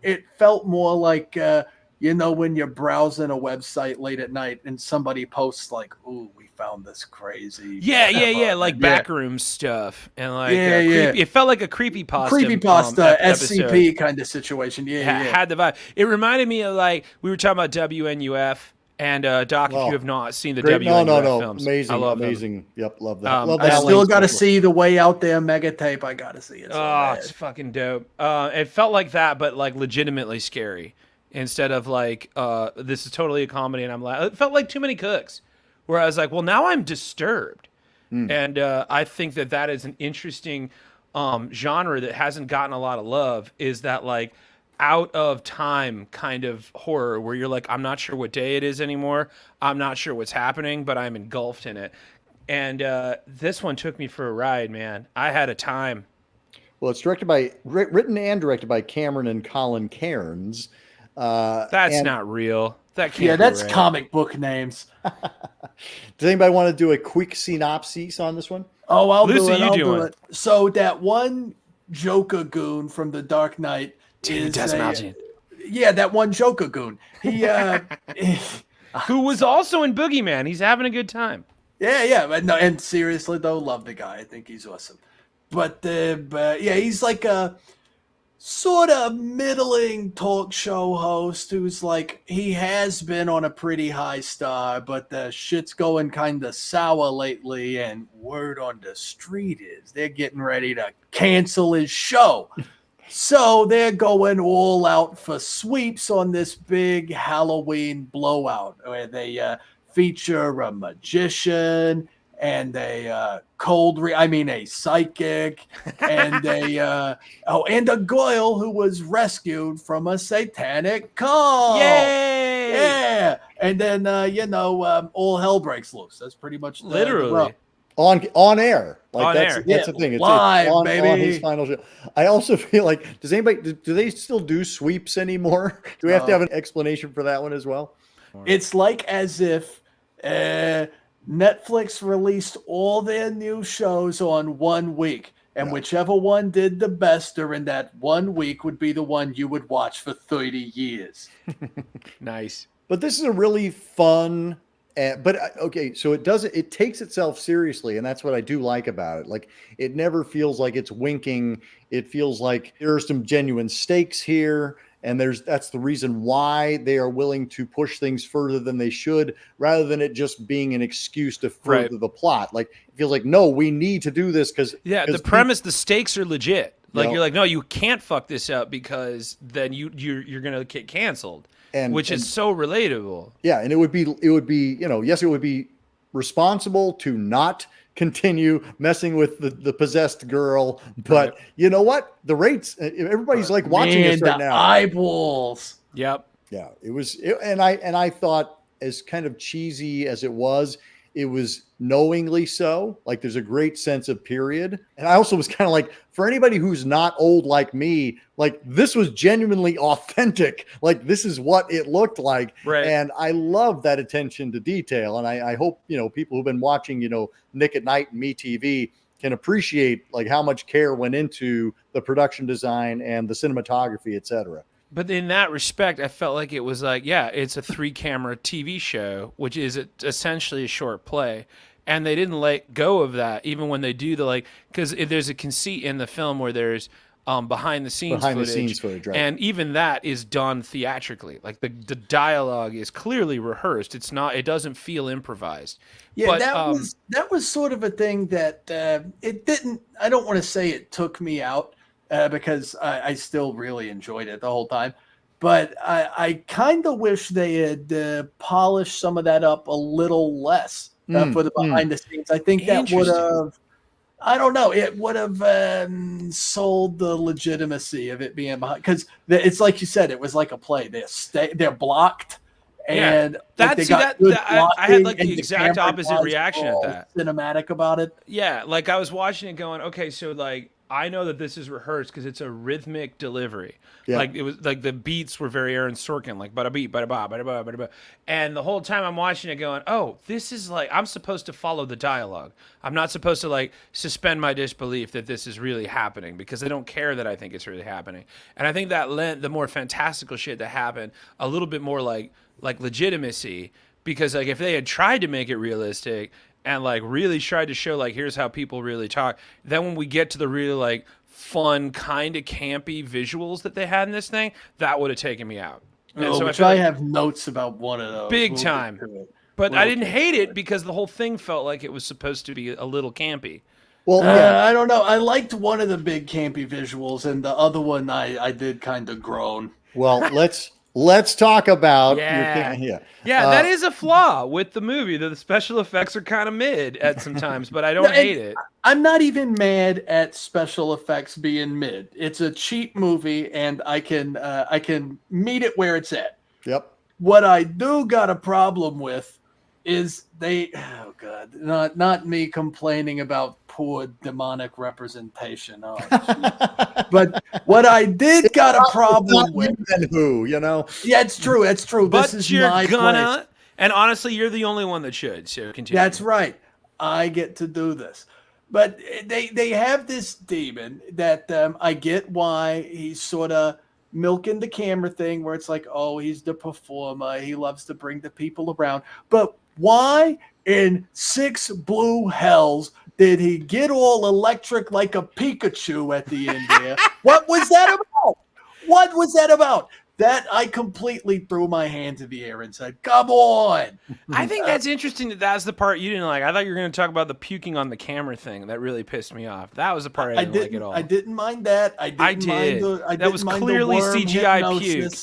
Speaker 3: it felt more like when you're browsing a website late at night and somebody posts like, "Ooh, we found this crazy."
Speaker 2: Yeah, like backroom stuff and like it felt like a creepypasta
Speaker 3: SCP kind of situation.
Speaker 2: Had the vibe. It reminded me of like we were talking about WNUF and Doc. If you have not seen the WNUF films,
Speaker 1: amazing,
Speaker 2: I love
Speaker 1: amazing.
Speaker 2: Them.
Speaker 1: Yep, love that.
Speaker 3: I still got to see the Way Out There mega tape. I got to see it.
Speaker 2: It's fucking dope. It felt like that, but like legitimately scary. Instead of like, this is totally a comedy, and I'm like, it felt like Too Many Cooks, where I was like, well, now I'm disturbed, and I think that is an interesting genre that hasn't gotten a lot of love. Is that like out of time kind of horror, where you're like, I'm not sure what day it is anymore, I'm not sure what's happening, but I'm engulfed in it. And this one took me for a ride, man. I had a time.
Speaker 1: Well, it's written and directed by Cameron and Colin Cairnes.
Speaker 2: That's not real. That can't.
Speaker 3: Yeah, that's
Speaker 2: right.
Speaker 3: comic book names.
Speaker 1: Does anybody want to do a quick synopsis on this one?
Speaker 3: Oh, I'll
Speaker 2: Lucy,
Speaker 3: do it. So that one Joker goon from The Dark Knight
Speaker 2: David Desmalchian.
Speaker 3: Yeah, that one Joker goon. He
Speaker 2: who was also in Boogeyman. He's having a good time.
Speaker 3: Yeah, but no, and seriously though, love the guy. I think he's awesome. But yeah, he's like a sort of middling talk show host who's like, he has been on a pretty high star, but the shit's going kind of sour lately, and word on the street is they're getting ready to cancel his show. So they're going all out for sweeps on this big Halloween blowout where they feature a magician and a psychic, and a Goyle who was rescued from a satanic cult.
Speaker 2: Yay!
Speaker 3: Yeah, and then all hell breaks loose. That's pretty much
Speaker 2: literally
Speaker 1: on air. Like that's the thing. It's
Speaker 3: live,
Speaker 1: on
Speaker 3: baby.
Speaker 1: His final show. I also feel like, do they still do sweeps anymore? Do we have to have an explanation for that one as well?
Speaker 3: It's like as if Netflix released all their new shows on 1 week, and whichever one did the best during that 1 week would be the one you would watch for 30 years.
Speaker 2: Nice.
Speaker 1: But this is a really fun, so it takes itself seriously, and that's what I do like about it. Like, it never feels like it's winking. It feels like there are some genuine stakes here. And that's the reason why they are willing to push things further than they should, rather than it just being an excuse to further the plot. Like, it feels like, no, we need to do this because
Speaker 2: the premise, the stakes are legit. Like, you're like, no, you can't fuck this up because then you're gonna get canceled, which is so relatable.
Speaker 1: Yeah, and it would be yes, it would be responsible to not continue messing with the possessed girl, but you know what, the rates, everybody's like watching this right now.
Speaker 3: Eyeballs.
Speaker 2: Yep.
Speaker 1: Yeah, and I thought, as kind of cheesy as it was knowingly so. Like, there's a great sense of period. And I also was kind of like, for anybody who's not old like me, like, this was genuinely authentic. Like, this is what it looked like.
Speaker 2: Right.
Speaker 1: And I love that attention to detail. And I hope, people who've been watching, Nick at Night and MeTV can appreciate like how much care went into the production design and the cinematography, et cetera.
Speaker 2: But in that respect, I felt like it was like, it's a 3-camera TV show, which is essentially a short play. And they didn't let go of that, even when they do because there's a conceit in the film where there's behind the scenes footage,
Speaker 1: right.
Speaker 2: And even that is done theatrically. Like the dialogue is clearly rehearsed. It's not. It doesn't feel improvised.
Speaker 3: Yeah,
Speaker 2: but,
Speaker 3: that was sort of a thing that it didn't. I don't want to say it took me out because I still really enjoyed it the whole time. But I kind of wish they had polished some of that up a little less for the behind the scenes. I think that would have. I don't know. It would have sold the legitimacy of it being behind, because it's like you said, it was like a play. They're blocked, and
Speaker 2: I had like the exact opposite reaction at that.
Speaker 3: Cinematic about it.
Speaker 2: Yeah, like I was watching it, going, okay, so like I know that this is rehearsed because it's a rhythmic delivery. Yeah. Like it was like the beats were very Aaron Sorkin, like bada beat, bada ba, bada ba, bada ba. And the whole time I'm watching it going, oh, this is like, I'm supposed to follow the dialogue. I'm not supposed to like suspend my disbelief that this is really happening, because they don't care that I think it's really happening. And I think that lent the more fantastical shit that happened a little bit more like legitimacy, because like if they had tried to make it realistic and like really tried to show like here's how people really talk, then when we get to the really like fun kind of campy visuals that they had in this thing, that would have taken me out.
Speaker 3: And so I have notes about one of those
Speaker 2: big time, but I didn't hate it because the whole thing felt like it was supposed to be a little campy.
Speaker 3: Well, I don't know. I liked one of the big campy visuals, and the other one I did kind of groan.
Speaker 1: Well, let's talk about
Speaker 2: that is a flaw with the movie, that the special effects are kind of mid at some times, but I don't hate it.
Speaker 3: I'm not even mad at special effects being mid. It's a cheap movie, and I can meet it where it's at.
Speaker 1: Yep.
Speaker 3: What I do got a problem with is not me complaining about poor demonic representation. But what I did got a problem with.
Speaker 1: And who, you know?
Speaker 3: Yeah, it's true. It's true.
Speaker 2: But
Speaker 3: this is my place.
Speaker 2: And honestly, you're the only one that should. So continue.
Speaker 3: That's right. I get to do this. But they have this demon that I get why he's sort of milking the camera thing, where it's like, oh, he's the performer. He loves to bring the people around. But why in six blue hells did he get all electric like a Pikachu at the end there? What was that about? What was that about? That I completely threw my hands in the air and said, come on.
Speaker 2: I think that's interesting that's the part you didn't like. I thought you were going to talk about the puking on the camera thing. That really pissed me off. That was the part I didn't like at all.
Speaker 3: I didn't mind that. I did.
Speaker 2: That was clearly CGI puke.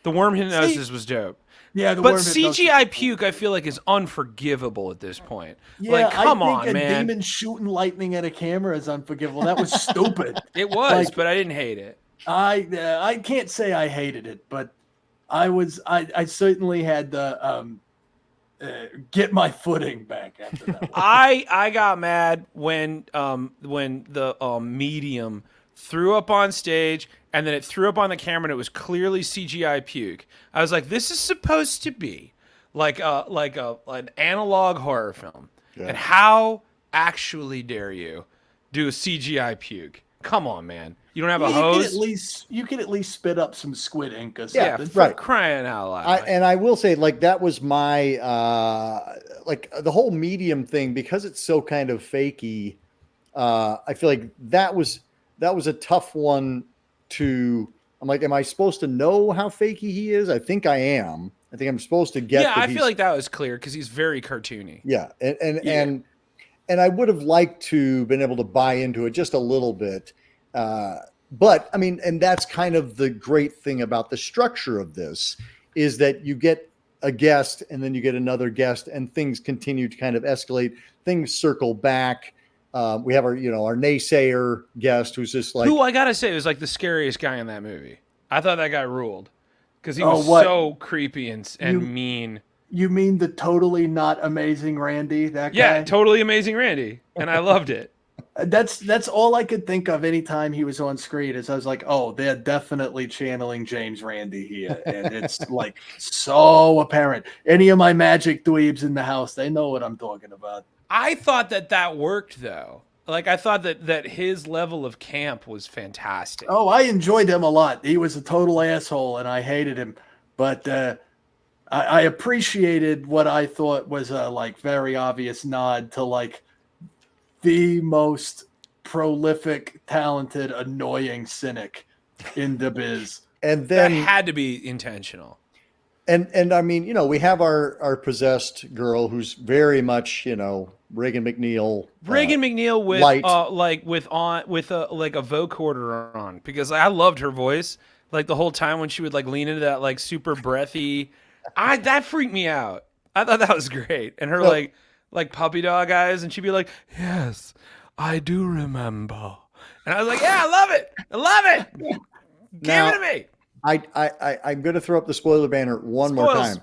Speaker 2: The worm hypnosis was dope.
Speaker 3: Yeah,
Speaker 2: but CGI puke, I feel like, is unforgivable at this point. Yeah, like, come on, man.
Speaker 3: A demon shooting lightning at a camera is unforgivable. That was stupid.
Speaker 2: It was, but I didn't hate it.
Speaker 3: I can't say I hated it, but I certainly had to get my footing back after that.
Speaker 2: I got mad when the medium threw up on stage, and then it threw up on the camera, and it was clearly CGI puke. I was like, this is supposed to be like an analog horror film. Yeah. And how actually dare you do a CGI puke? Come on, man. You don't have a hose?
Speaker 3: You could at least spit up some squid ink or something.
Speaker 2: Yeah, for crying out loud.
Speaker 1: And I will say, like, that was my like the whole medium thing, because it's so kind of fakey. I feel like that was a tough one to. I'm like, am I supposed to know how fakey he is? I think I am. I think I'm supposed to get.
Speaker 2: Yeah, I feel like that was clear because he's very cartoony.
Speaker 1: Yeah, and I would have liked to been able to buy into it just a little bit. But I mean, and that's kind of the great thing about the structure of this, is that you get a guest and then you get another guest, and things continue to kind of escalate. Things circle back. We have our naysayer guest who's just like,
Speaker 2: who I gotta say was like the scariest guy in that movie. I thought that guy ruled because he was so creepy and mean.
Speaker 3: You mean the totally not amazing Randy? That guy?
Speaker 2: Yeah, totally amazing Randy, and I loved it.
Speaker 3: That's all I could think of anytime he was on screen. Is I was like, oh, they're definitely channeling James Randi here, and it's like so apparent. Any of my magic dweebs in the house, they know what I'm talking about.
Speaker 2: I thought that worked though. Like I thought that his level of camp was fantastic.
Speaker 3: Oh, I enjoyed him a lot. He was a total asshole, and I hated him, but I appreciated what I thought was a like very obvious nod to like the most prolific, talented, annoying cynic in the biz.
Speaker 1: And then
Speaker 2: that had to be intentional.
Speaker 1: And I mean, we have our possessed girl who's very much, Reagan McNeil.
Speaker 2: Reagan McNeil with
Speaker 1: light.
Speaker 2: with a vocoder on, because I loved her voice like the whole time when she would like lean into that like super breathy. That freaked me out. I thought that was great. And her like puppy dog eyes, and she'd be like, "Yes, I do remember." And I was like, "Yeah, I love it. I love it. Give it to me."
Speaker 1: I'm going to throw up the spoiler banner one more time,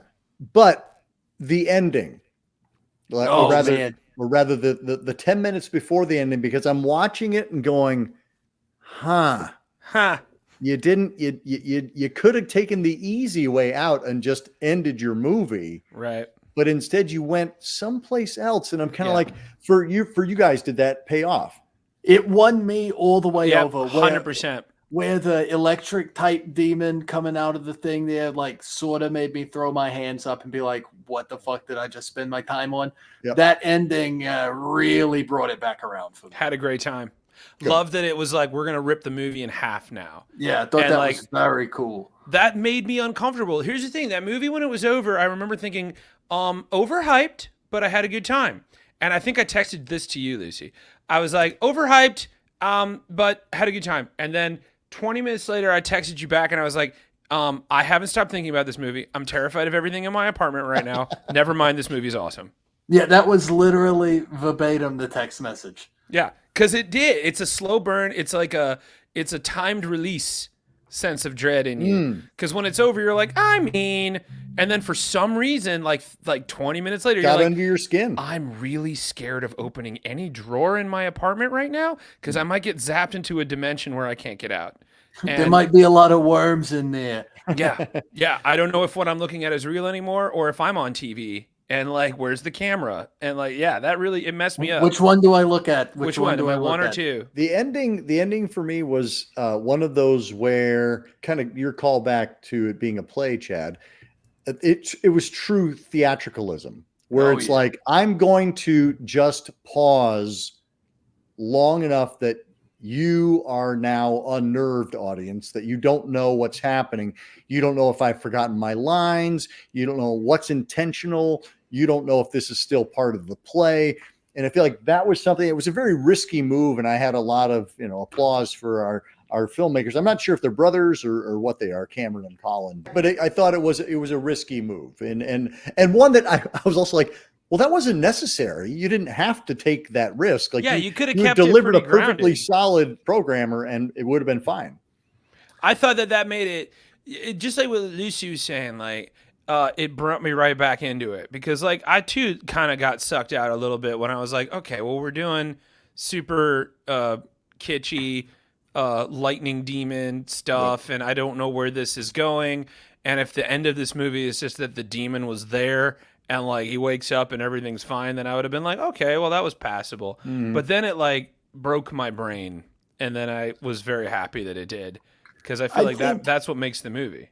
Speaker 1: but the ending, or rather the 10 minutes before the ending, because I'm watching it and going, you could have taken the easy way out and just ended your movie.
Speaker 2: Right.
Speaker 1: But instead you went someplace else. And I'm kind of like, for you guys, did that pay off?
Speaker 3: It won me all the way over.
Speaker 2: 100%.
Speaker 3: Where the electric type demon coming out of the thing there, like, sort of made me throw my hands up and be like, what the fuck did I just spend my time on? Yep. That ending really brought it back around for me.
Speaker 2: Had a great time. Good. Love that it was like, we're going to rip the movie in half now.
Speaker 3: Yeah, I thought that was very cool.
Speaker 2: That made me uncomfortable. Here's the thing. That movie, when it was over, I remember thinking, overhyped, but I had a good time. And I think I texted this to you, Lucy. I was like, overhyped, but had a good time. And then 20 minutes later, I texted you back and I was like, I haven't stopped thinking about this movie. I'm terrified of everything in my apartment right now. Never mind, this movie's awesome.
Speaker 3: Yeah, that was literally verbatim the text message.
Speaker 2: Yeah, because it did. It's a slow burn. It's like it's a timed release sense of dread in you. Because when it's over, you're like, and then for some reason, like 20 minutes later,
Speaker 1: got
Speaker 2: you're
Speaker 1: under your skin.
Speaker 2: I'm really scared of opening any drawer in my apartment right now because I might get zapped into a dimension where I can't get out. And
Speaker 3: there might be a lot of worms in there.
Speaker 2: Yeah. I don't know if what I'm looking at is real anymore or if I'm on TV. And like, where's the camera? And like, that really, it messed me up.
Speaker 3: Which one do I look at?
Speaker 2: Which one? Do I one or two?
Speaker 1: The ending for me was one of those where kind of your call back to it being a play, Chad. It was true theatricalism where it's like, I'm going to just pause long enough that you are now unnerved, audience, that you don't know what's happening. You don't know if I've forgotten my lines. You don't know what's intentional. You don't know if this is still part of the play. And I feel like that was something, it was a very risky move. And I had a lot of, applause for our filmmakers. I'm not sure if they're brothers or what they are, Cameron and Colin, but I thought it was a risky move. And one that I was also like, well, that wasn't necessary. You didn't have to take that risk. Like,
Speaker 2: you could have kept
Speaker 1: delivered
Speaker 2: it
Speaker 1: a perfectly
Speaker 2: grounded.
Speaker 1: solid programmer and it would have been fine.
Speaker 2: I thought that made it just like what Lucy was saying, like, it brought me right back into it because like I too kind of got sucked out a little bit when I was like, okay, well, we're doing super kitschy lightning demon stuff and I don't know where this is going. And if the end of this movie is just that the demon was there and like he wakes up and everything's fine, then I would have been like, okay, well, that was passable. But then it like broke my brain, and then I was very happy that it did because I feel like that's what makes the movie.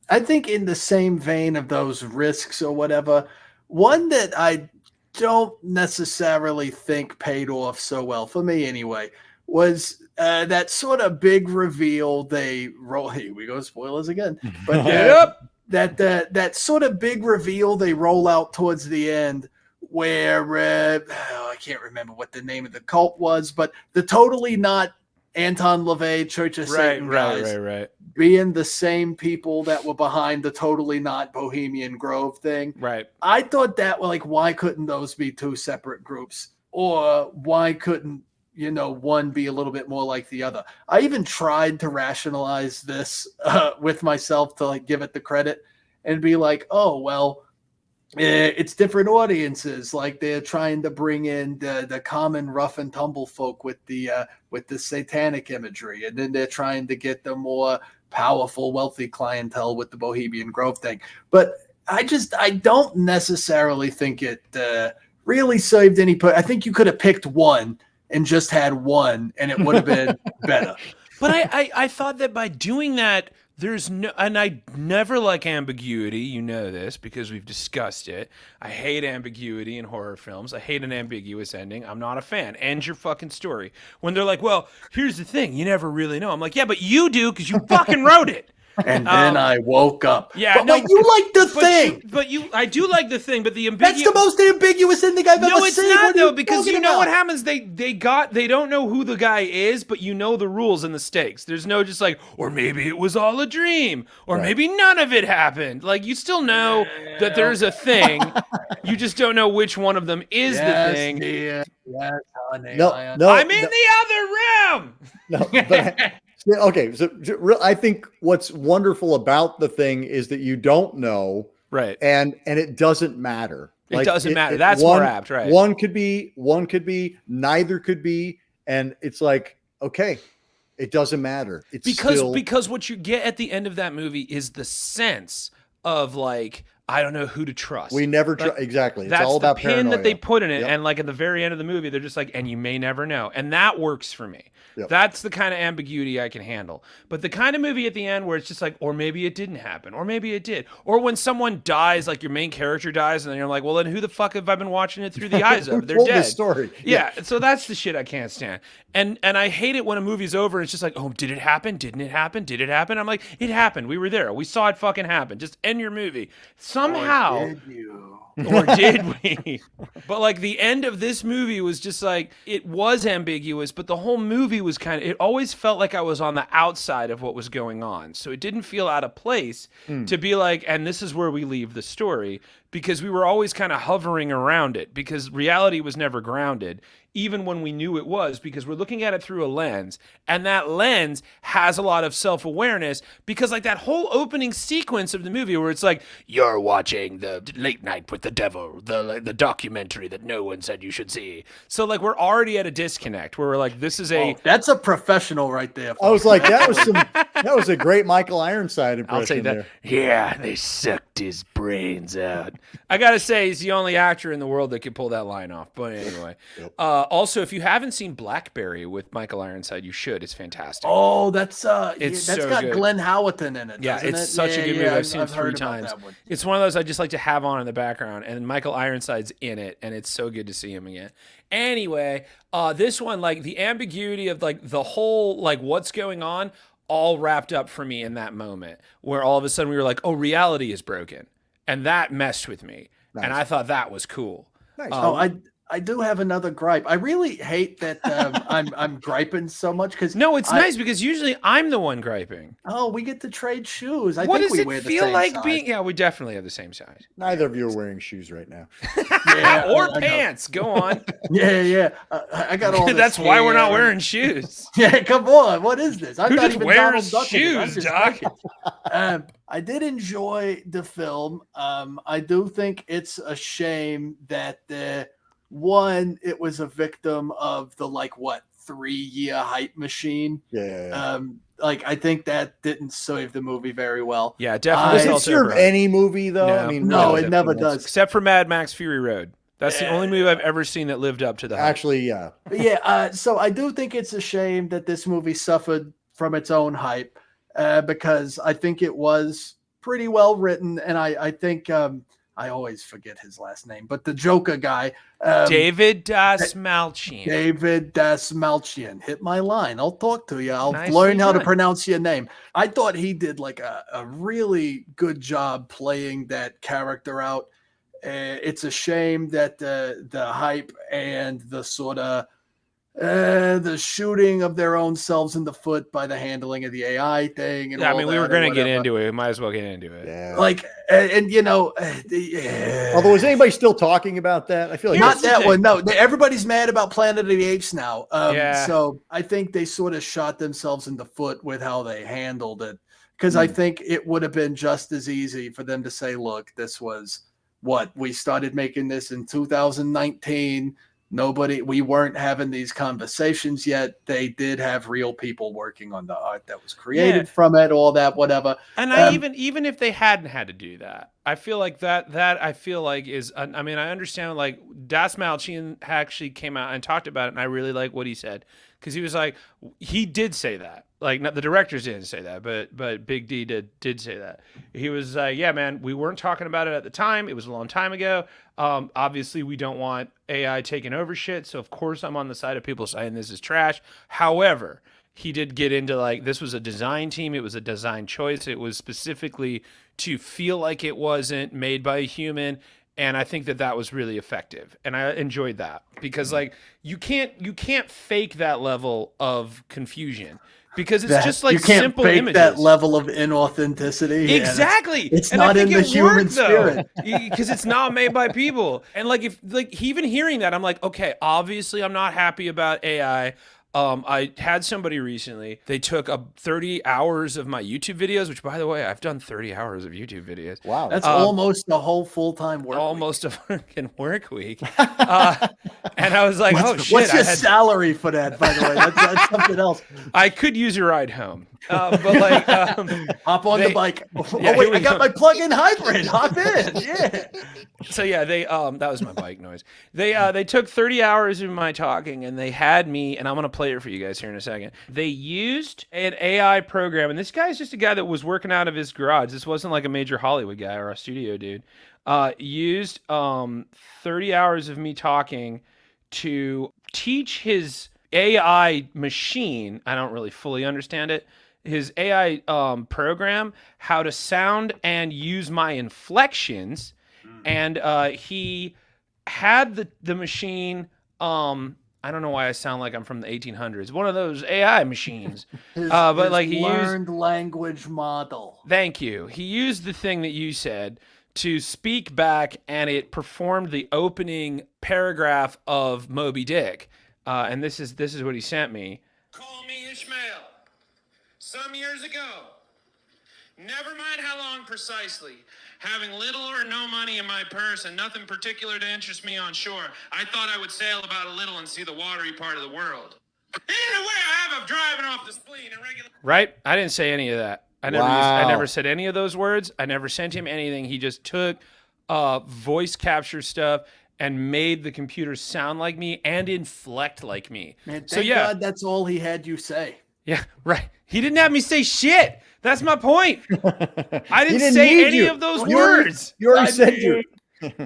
Speaker 3: I think in the same vein of those risks or whatever, one that I don't necessarily think paid off so well, for me anyway, was that sort of big reveal they roll. Here we go, spoilers again. But that sort of big reveal they roll out towards the end where I can't remember what the name of the cult was, but the totally not Anton LaVey Church of Satan guys being the same people that were behind the totally not Bohemian Grove thing.
Speaker 2: Right.
Speaker 3: I thought that, well, like, why couldn't those be two separate groups? Or why couldn't, one be a little bit more like the other? I even tried to rationalize this with myself to like give it the credit and be like, oh, well, it's different audiences. Like they're trying to bring in the common rough and tumble folk with the satanic imagery, and then they're trying to get the more powerful, wealthy clientele with the Bohemian Grove thing. But I don't necessarily think it really saved any. I think you could have picked one and just had one, and it would have been better.
Speaker 2: But I thought that by doing that, There's no, and I never like ambiguity. You know this because we've discussed it. I hate ambiguity in horror films. I hate an ambiguous ending. I'm not a fan. End your fucking story. When they're like, well, here's the thing. You never really know. I'm like, yeah, but you do because you fucking wrote it.
Speaker 3: And then I woke up.
Speaker 2: Yeah,
Speaker 3: but you like the thing.
Speaker 2: I do like the thing, but the ambiguous.
Speaker 3: That's the most ambiguous ending I've ever seen.
Speaker 2: No, it's not though, because you know what happens. They don't know who the guy is, but you know the rules and the stakes. There's no just like, or maybe it was all a dream, or maybe none of it happened. Like you still know that there's a thing. You just don't know which one of them is the thing.
Speaker 3: Yes, honey.
Speaker 1: No,
Speaker 2: I'm in the other room.
Speaker 1: No, but okay, so I think what's wonderful about the thing is that you don't know,
Speaker 2: right?
Speaker 1: And it doesn't matter.
Speaker 2: It doesn't matter. That's more apt, right?
Speaker 1: One could be, neither could be, and it's like, okay, it doesn't matter. It's
Speaker 2: because what you get at the end of that movie is the sense of like, I don't know who to trust.
Speaker 1: We never trust. Exactly. It's all about
Speaker 2: the pin
Speaker 1: paranoia
Speaker 2: that they put in it. Yep. And like at the very end of the movie, they're just like, and you may never know. And that works for me. Yep. That's the kind of ambiguity I can handle. But the kind of movie at the end where it's just like, or maybe it didn't happen, or maybe it did. Or when someone dies, like your main character dies, and then you're like, well, then who the fuck have I been watching it through the eyes of? They're dead.
Speaker 1: This story.
Speaker 2: Yeah. So that's the shit I can't stand. And I hate it when a movie's over and it's just like, oh, did it happen? Didn't it happen? Did it happen? I'm like, it happened. We were there. We saw it fucking happen. Just end your movie. Somehow. Or did we? But like the end of this movie was just like, it was ambiguous, but the whole movie was it always felt like I was on the outside of what was going on. So it didn't feel out of place to be like, and this is where we leave the story, because we were always kind of hovering around it, because reality was never grounded, even when we knew it was, because we're looking at it through a lens, and that lens has a lot of self-awareness, because like that whole opening sequence of the movie where it's like, you're watching the Late Night with the Devil, the documentary that no one said you should see. So like we're already at a disconnect where we're like, this is
Speaker 3: that's a professional right there. Folks.
Speaker 1: I was like, that was a great Michael Ironside impression.
Speaker 2: I'll say that.
Speaker 1: There.
Speaker 2: Yeah, they sucked his brains out. I gotta say, he's the only actor in the world that could pull that line off. But anyway, also, if you haven't seen Blackberry with Michael Ironside, you should. It's fantastic.
Speaker 3: Oh, that's
Speaker 2: that's
Speaker 3: so got good. Glenn Howerton in it.
Speaker 2: Yeah, it's such a good movie. I've seen it 3 times. It's one of those I just like to have on in the background, and Michael Ironside's in it, and it's so good to see him again. Anyway, this one, like the ambiguity of like the whole like what's going on, all wrapped up for me in that moment, where all of a sudden we were like, oh, reality is broken, and that messed with me, and I thought that was cool.
Speaker 1: Nice.
Speaker 3: I do have another gripe. I really hate that I'm griping so much because
Speaker 2: it's nice because usually I'm the one griping.
Speaker 3: Oh, we get to trade shoes.
Speaker 2: What does it feel like being? Yeah, we definitely have the same size.
Speaker 1: Neither of you are wearing shoes right now.
Speaker 2: Or pants. Go on.
Speaker 3: Yeah. I got all.
Speaker 2: That's why we're not wearing shoes.
Speaker 3: Yeah, come on. What is this?
Speaker 2: I'm not even wearing shoes, Doc.
Speaker 3: I did enjoy the film. I do think it's a shame that one, it was a victim of the 3-year hype machine.
Speaker 1: Yeah.
Speaker 3: I think that didn't serve the movie very well.
Speaker 2: Yeah, definitely.
Speaker 1: Does it serve any movie though?
Speaker 3: No,
Speaker 1: I mean,
Speaker 3: no, it never does.
Speaker 2: Except for Mad Max Fury Road. That's the only movie I've ever seen that lived up to the hype.
Speaker 1: Actually, yeah.
Speaker 3: Yeah, so I do think it's a shame that this movie suffered from its own hype because I think it was pretty well written, and I think I always forget his last name, but the Joker guy.
Speaker 2: David Dastmalchian.
Speaker 3: David Dastmalchian. Hit my line. I'll talk to you. I'll learn how to pronounce your name. I thought he did a really good job playing that character out. It's a shame that the hype and the sort of the shooting of their own selves in the foot by the handling of the AI thing. And
Speaker 2: we were going to get into it. We might as well get into it.
Speaker 1: Yeah.
Speaker 3: Although
Speaker 1: is anybody still talking about that? I feel like
Speaker 3: not that one. No, everybody's mad about Planet of the Apes now. So I think they sort of shot themselves in the foot with how they handled it. Because I think it would have been just as easy for them to say, look, this was we started making this in 2019. We weren't having these conversations yet. They did have real people working on the art that was created from it, all that, whatever.
Speaker 2: And even if they hadn't had to do that, I feel like that I feel like is, I understand like Dastmalchian actually came out and talked about it, and I really like what he said, because he was like, he did say that. Like, not, the directors didn't say that, but Big D did say that. He was yeah, man, we weren't talking about it at the time. It was a long time ago. Obviously we don't want AI taking over shit, so of course I'm on the side of people saying this is trash. However, he did get into, like, this was a design team, it was a design choice, it was specifically to feel like it wasn't made by a human. And I think that was really effective, and I enjoyed that, because like you can't fake that level of confusion, because it's just like
Speaker 3: you can't
Speaker 2: simple
Speaker 3: fake
Speaker 2: images.
Speaker 3: That level of inauthenticity.
Speaker 2: Exactly.
Speaker 3: It's not in the human spirit,
Speaker 2: because it's not made by people. And like, if like even hearing that, I'm like, okay, obviously I'm not happy about AI. I had somebody recently, they took 30 hours of my YouTube videos, which, by the way, I've done 30 hours of YouTube videos.
Speaker 1: Wow.
Speaker 3: That's almost a whole full-time work
Speaker 2: almost
Speaker 3: week.
Speaker 2: A fucking work week. And I was like, oh shit.
Speaker 3: What's your salary for that, by the way? That's something else.
Speaker 2: I could use a ride home. But like,
Speaker 3: hop on the bike. Wait, I got my plug-in hybrid. Hop in. Yeah.
Speaker 2: So yeah, that was my bike noise. They took 30 hours of my talking, and they had me, and I'm gonna play it for you guys here in a second. They used an AI program, and this guy's just a guy that was working out of his garage. This wasn't like a major Hollywood guy or a studio dude. Used 30 hours of me talking to teach his AI machine. I don't really fully understand it. His AI program, how to sound and use my inflections. And he had the machine. I don't know why I sound like I'm from the 1800s. One of those AI machines. But like, he
Speaker 3: learned language model.
Speaker 2: Thank you. He used the thing that you said to speak back, and it performed the opening paragraph of Moby Dick. And this is what he sent me. Call me Ishmael. Some years ago, never mind how long precisely, having little or no money in my purse and nothing particular to interest me on shore, I thought I would sail about a little and see the watery part of the world. Anyway, I have of driving off the spleen and regular. Right? I didn't say any of that. I never said any of those words. I never sent him anything. He just took voice capture stuff and made the computer sound like me and inflect like me.
Speaker 3: Man, thank God that's all he had you say.
Speaker 2: Yeah, right. He didn't have me say shit. That's my point. I didn't say any of those words.
Speaker 1: You already said you.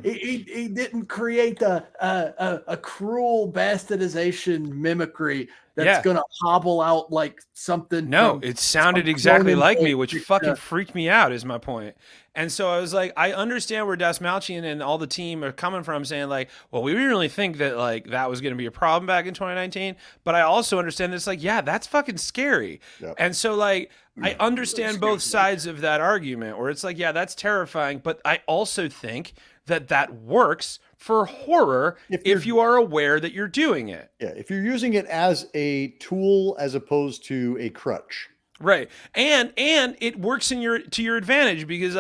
Speaker 3: He didn't create a cruel bastardization mimicry that's gonna hobble out like something.
Speaker 2: No, it sounded exactly like me, which fucking freaked me out, is my point. And so I was like, I understand where Das Malchian and all the team are coming from, saying like, well, we didn't really think that like that was going to be a problem back in 2019. But I also understand that it's like, yeah, that's fucking scary. Yep. And so like, I understand both sides of that argument, where it's like, yeah, that's terrifying. But I also think that works for horror if you are aware that you're doing it.
Speaker 1: Yeah, if you're using it as a tool as opposed to a crutch.
Speaker 2: Right. And it works to your advantage, because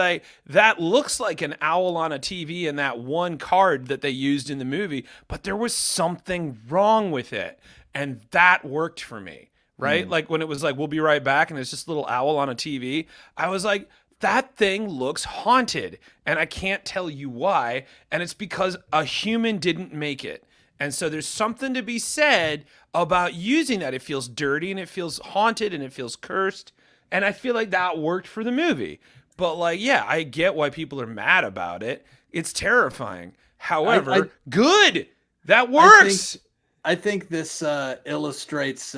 Speaker 2: that looks like an owl on a TV in that one card that they used in the movie, but there was something wrong with it. And that worked for me. Right? Like when it was like, we'll be right back, and it's just a little owl on a TV. I was like, that thing looks haunted, and I can't tell you why. And it's because a human didn't make it. And so there's something to be said about using that. It feels dirty, and it feels haunted, and it feels cursed. And I feel like that worked for the movie. But like, yeah, I get why people are mad about it. It's terrifying. However, good. That works.
Speaker 3: I think this illustrates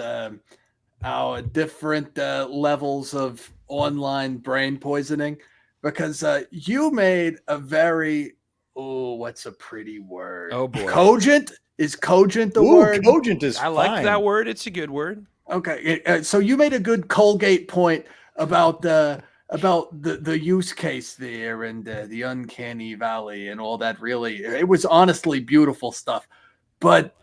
Speaker 3: our different levels of online brain poisoning, because you made a very, what's a pretty word?
Speaker 2: Oh boy.
Speaker 3: Cogent? Is cogent the word?
Speaker 1: Cogent is
Speaker 2: I like that word. It's a good word.
Speaker 3: Okay. So you made a good Colgate point about the use case there, and the uncanny valley and all that. Really, it was honestly beautiful stuff. But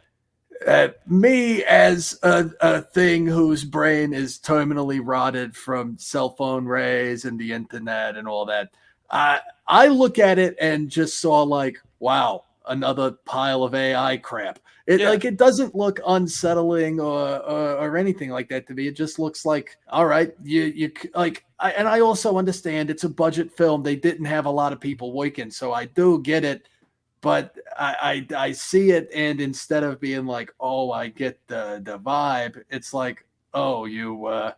Speaker 3: me, as a thing whose brain is terminally rotted from cell phone rays and the internet and all that, I look at it and just saw like, wow, another pile of AI crap. Like, it doesn't look unsettling or anything like that to me. It just looks like, all right, you like. And I also understand it's a budget film. They didn't have a lot of people working, so I do get it. But I see it, and instead of being like, oh, I get the vibe, it's like, oh, you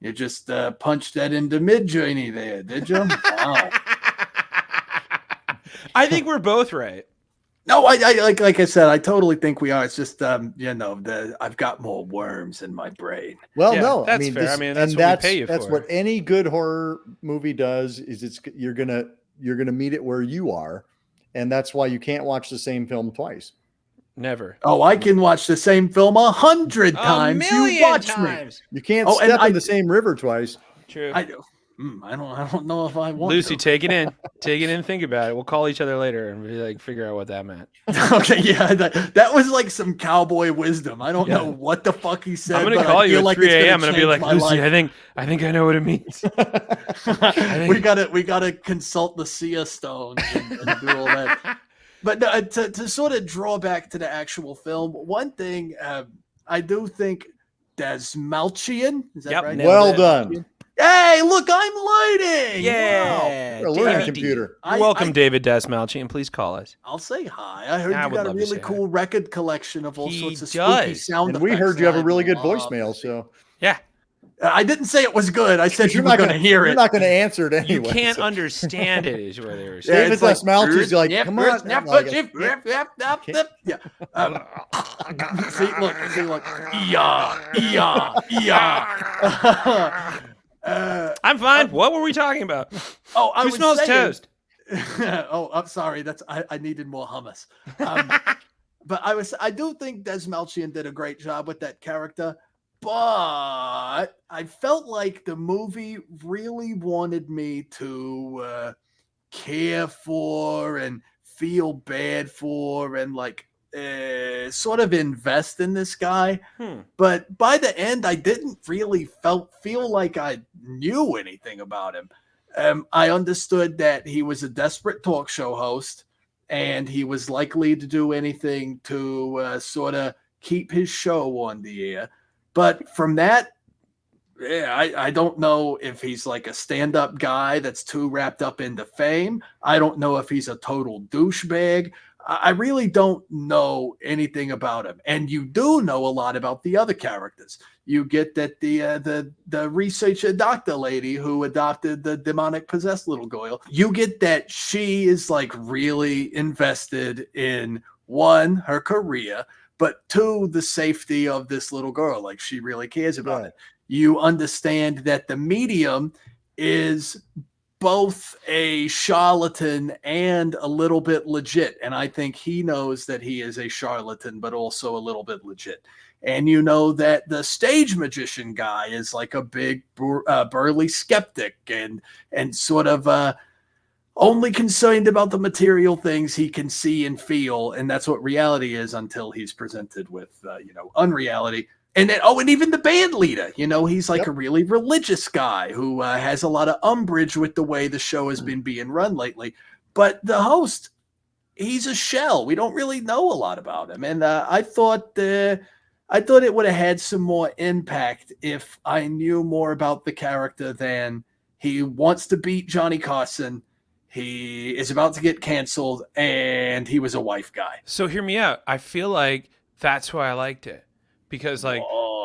Speaker 3: You just punched that into Mid-Journey there, did you? Wow.
Speaker 2: I think we're both right.
Speaker 3: No, I like I said, I totally think we are. It's just I've got more worms in my brain.
Speaker 1: Well, no,
Speaker 2: that's fair. That's what we pay you for.
Speaker 1: That's what any good horror movie does. Is you're gonna meet it where you are, and that's why you can't watch the same film twice.
Speaker 2: Never.
Speaker 3: Oh, I can watch the same film 100 times. You watch
Speaker 2: times.
Speaker 3: me.
Speaker 1: You can't step in the same river twice.
Speaker 2: True.
Speaker 3: I don't know if I want
Speaker 2: Lucy,
Speaker 3: to.
Speaker 2: take it in. Think about it. We'll call each other later and be like, figure out what that meant.
Speaker 3: Okay, yeah, that was like some cowboy wisdom. I don't know what the fuck he said.
Speaker 2: I'm gonna call you at 3 a.m. I'm gonna be like, Lucy,
Speaker 3: life.
Speaker 2: I think I know what it means.
Speaker 3: we gotta consult the Sia Stone and do all that. But no, to sort of draw back to the actual film, one thing I do think Desmalchian, is that right?
Speaker 1: Well done.
Speaker 3: Hey, look, I'm lighting.
Speaker 2: Yeah.
Speaker 1: Wow. You're a learning computer.
Speaker 2: You're welcome, David Desmalchian. Please call us.
Speaker 3: I'll say hi. I heard you got a really cool record collection of all sorts of spooky sound
Speaker 1: effects. And we heard you have a really good voicemail, so.
Speaker 2: Yeah.
Speaker 3: I didn't say it was good. I said you were going to hear it.
Speaker 1: You're not going to answer it anyway.
Speaker 2: You can't understand it, is what they were saying.
Speaker 1: David Desmalchian, you're like, come on.
Speaker 3: Yeah. See, look. Yeah.
Speaker 2: I'm fine. What were we talking about?
Speaker 3: Who
Speaker 2: smells toast?
Speaker 3: I'm sorry. I needed more hummus. But I do think Desmalchian did a great job with that character. But I felt like the movie really wanted me to care for and feel bad for and like sort of invest in this guy. But by the end, I didn't really feel like I knew anything about him. I understood that he was a desperate talk show host and he was likely to do anything to sort of keep his show on the air. But from that, I don't know if he's like a stand-up guy that's too wrapped up into fame. I don't know if he's a total douchebag. I really don't know anything about him. And you do know a lot about the other characters. You get that the researcher doctor lady who adopted the demonic possessed little girl, you get that she is like really invested in, one, her career, but two, the safety of this little girl. Like she really cares about it. You understand that the medium is both a charlatan and a little bit legit. And I think he knows that he is a charlatan, but also a little bit legit. And you know that the stage magician guy is like a big burly skeptic and sort of only concerned about the material things he can see and feel. And that's what reality is until he's presented with, unreality. And then, and even the band leader, he's like a really religious guy who has a lot of umbrage with the way the show has been being run lately. But the host, he's a shell. We don't really know a lot about him. And I thought it would have had some more impact if I knew more about the character than he wants to beat Johnny Carson. He is about to get canceled, and he was a wife guy.
Speaker 2: So hear me out. I feel like that's why I liked it. Because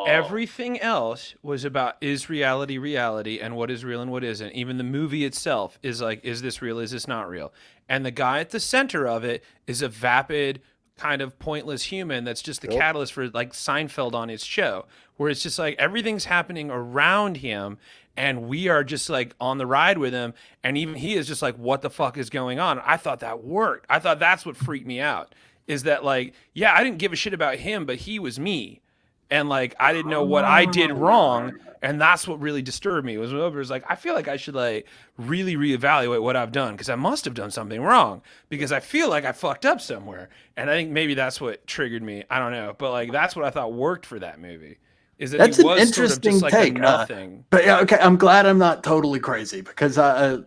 Speaker 2: everything else was about is reality and what is real and what isn't. Even the movie itself is like, is this real? Is this not real? And the guy at the center of it is a vapid, kind of pointless human that's just the catalyst for like Seinfeld on his show, where it's just like everything's happening around him and we are just like on the ride with him. And even he is just like, what the fuck is going on? I thought that worked. I thought that's what freaked me out, is that like, yeah, I didn't give a shit about him, but he was me. And like, I didn't know what I did wrong. And that's what really disturbed me. It was like, I feel like I should like really reevaluate what I've done, because I must have done something wrong, because I feel like I fucked up somewhere. And I think maybe that's what triggered me. I don't know. But like, that's what I thought worked for that movie. Is that
Speaker 3: that's
Speaker 2: he was
Speaker 3: an interesting
Speaker 2: sort of just like
Speaker 3: take.
Speaker 2: Nothing.
Speaker 3: But yeah, okay, I'm glad I'm not totally crazy, because
Speaker 2: I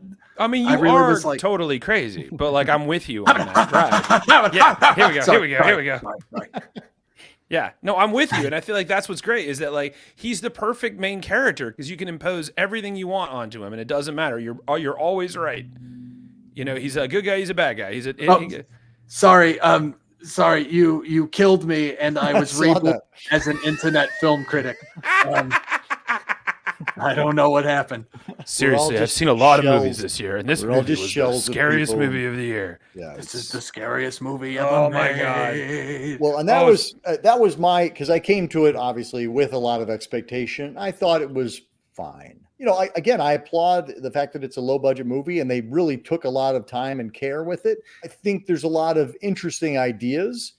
Speaker 2: mean, you
Speaker 3: really
Speaker 2: are
Speaker 3: like...
Speaker 2: totally crazy, but like I'm with you on that ride. Yeah, here we go.
Speaker 3: Sorry.
Speaker 2: Yeah, no, I'm with you, and I feel like that's what's great, is that like he's the perfect main character, because you can impose everything you want onto him, and it doesn't matter. You're always right. He's a good guy, he's a bad guy.
Speaker 3: Sorry, you killed me, and I was rebooted as an internet film critic. I don't know what happened.
Speaker 2: Seriously, I've seen a lot of movies this year, and this movie was the scariest movie of the year.
Speaker 1: Yeah,
Speaker 3: this is the scariest movie ever.
Speaker 2: Oh
Speaker 3: my
Speaker 2: god!
Speaker 1: Well, and that was my, because I came to it obviously with a lot of expectation. I thought it was fine. You know, I applaud the fact that it's a low budget movie and they really took a lot of time and care with it. I think there's a lot of interesting ideas,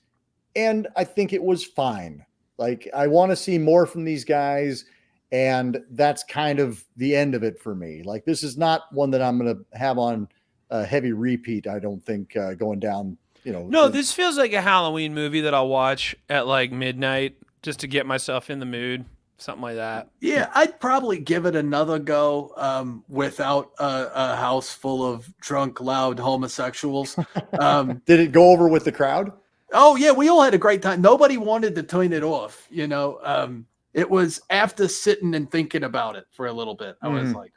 Speaker 1: and I think it was fine. Like, I want to see more from these guys, and that's kind of the end of it for me. Like, this is not one that I'm going to have on a heavy repeat. I don't think going down, you know.
Speaker 2: No, this feels like a Halloween movie that I'll watch at like midnight just to get myself in the mood. Something like that.
Speaker 3: Yeah, I'd probably give it another go without a house full of drunk, loud homosexuals.
Speaker 1: Did it go over with the crowd?
Speaker 3: Oh, yeah, we all had a great time. Nobody wanted to turn it off, you know. It was after sitting and thinking about it for a little bit. I was like,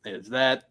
Speaker 3: there's that.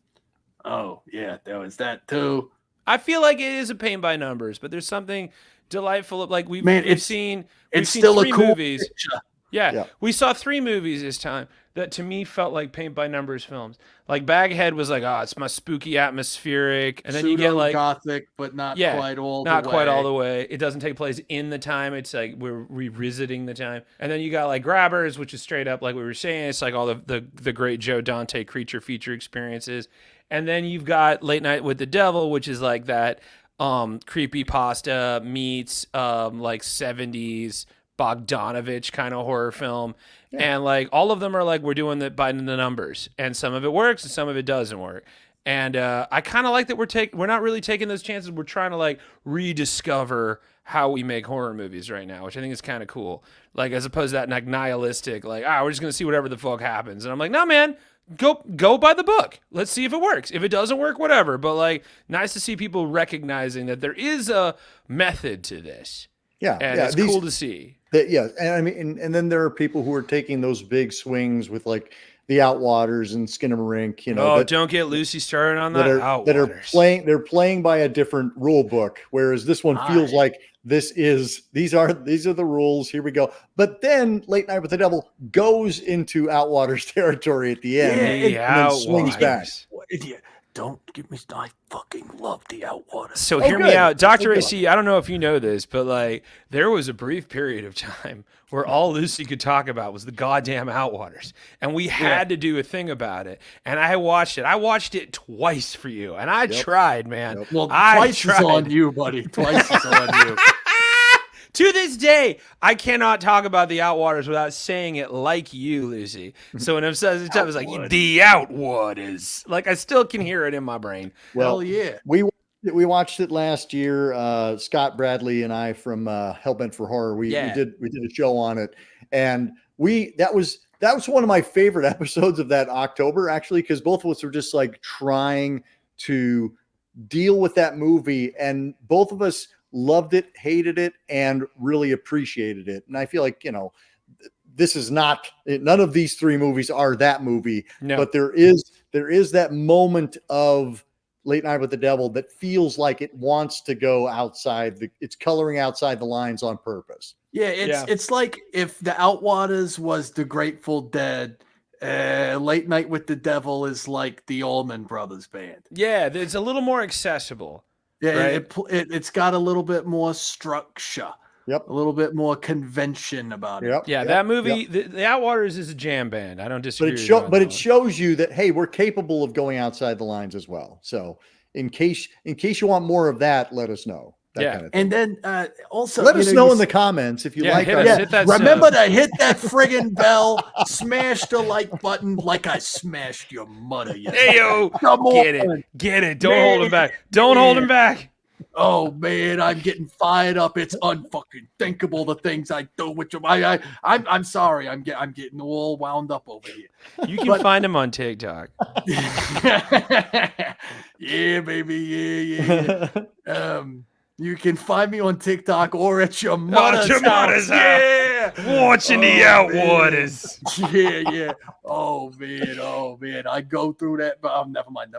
Speaker 3: Oh, yeah, there was that too.
Speaker 2: I feel like it is a paint by numbers, but there's something delightful. Like we've seen
Speaker 3: still
Speaker 2: three
Speaker 3: a cool
Speaker 2: movies.
Speaker 3: picture.
Speaker 2: Yeah, we saw 3 movies this time that to me felt like paint by numbers films. Like Baghead was like, oh, it's my spooky atmospheric, and then you get like
Speaker 3: gothic, but not quite all
Speaker 2: the way. It doesn't take place in the time. It's like we're revisiting the time. And then you got like Grabbers, which is straight up like we were saying. It's like all the great Joe Dante creature feature experiences. And then you've got Late Night with the Devil, which is like that creepypasta meets like 70s Bogdanovich kind of horror film. Yeah. And like all of them are like, we're doing it by the numbers, and some of it works and some of it doesn't work. And I kind of like that we're not really taking those chances. We're trying to like rediscover how we make horror movies right now, which I think is kind of cool. Like, as opposed to that like nihilistic, like, we're just going to see whatever the fuck happens. And I'm like, no, man, go by the book. Let's see if it works. If it doesn't work, whatever. But like, nice to see people recognizing that there is a method to this.
Speaker 1: Yeah.
Speaker 2: And it's cool to see.
Speaker 1: And I mean, and then there are people who are taking those big swings with like the Outwaters and Skinamarink, you know.
Speaker 2: Don't get Lucy started on that.
Speaker 1: They're playing by a different rule book, whereas this one feels like these are the rules. Here we go. But then Late Night with the Devil goes into Outwaters territory at the end, and then swings back.
Speaker 3: Don't give me. I fucking love the Outwaters.
Speaker 2: So hear me out, Dr. AC. I don't know if you know this, but like there was a brief period of time where all Lucy could talk about was the goddamn Outwaters, and we had to do a thing about it. And I watched it. I watched it twice for you, and I tried, man.
Speaker 3: Well, twice is on you, buddy. Twice is on you.
Speaker 2: To this day, I cannot talk about the Outwaters without saying it like you, Lucy. So when it says it, was like the Outwaters. Like I still can hear it in my brain.
Speaker 3: Well, yeah.
Speaker 1: We watched it last year. Scott Bradley and I from Hellbent for Horror. We did a show on it, and that was one of my favorite episodes of that October, actually, because both of us were just like trying to deal with that movie, and both of us loved it, hated it, and really appreciated it. And I feel like, you know, this is none of these 3 movies are that movie, but there is that moment of Late Night with the Devil that feels like it wants to go outside it's coloring outside the lines on purpose.
Speaker 3: Yeah, it's like if the Outwaters was the Grateful Dead, Late Night with the Devil is like the Allman Brothers Band.
Speaker 2: Yeah, it's a little more accessible.
Speaker 3: Yeah, right? It's got a little bit more structure.
Speaker 1: Yep.
Speaker 3: A little bit more convention about it.
Speaker 2: Yeah, that movie, the Outwaters is a jam band. I don't disagree.
Speaker 1: But it shows you that, hey, we're capable of going outside the lines as well. So in case you want more of that, let us know. Kind of
Speaker 3: and then also
Speaker 1: let us know in the comments if you like.
Speaker 3: Remember to hit that friggin' bell, smash the like button like I smashed your mother.
Speaker 2: Hey yo, get it. Don't hold him back. Don't hold him back.
Speaker 3: Oh man, I'm getting fired up. It's unfucking thinkable the things I do with you. I'm sorry. I'm getting all wound up over here.
Speaker 2: You can find him on TikTok.
Speaker 3: Yeah, baby. Yeah. You can find me on TikTok or at your mother's house. Yeah.
Speaker 2: Watching the Outwaters.
Speaker 3: Yeah. Oh man. I go through that, but never mind.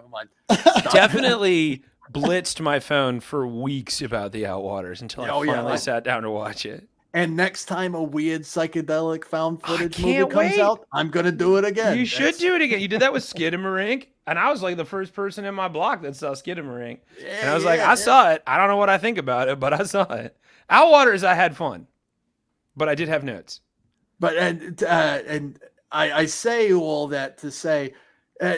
Speaker 2: Definitely blitzed my phone for weeks about the Outwaters until I finally sat down to watch it.
Speaker 3: And next time a weird psychedelic found footage movie comes out, I'm going to do it again.
Speaker 2: You should do it again. You did that with Skidamarink, and I was like the first person in my block that saw Skidamarink. And I was like, I saw it. I don't know what I think about it, but I saw it. Outwaters, I had fun, but I did have notes.
Speaker 3: But and I say all that to say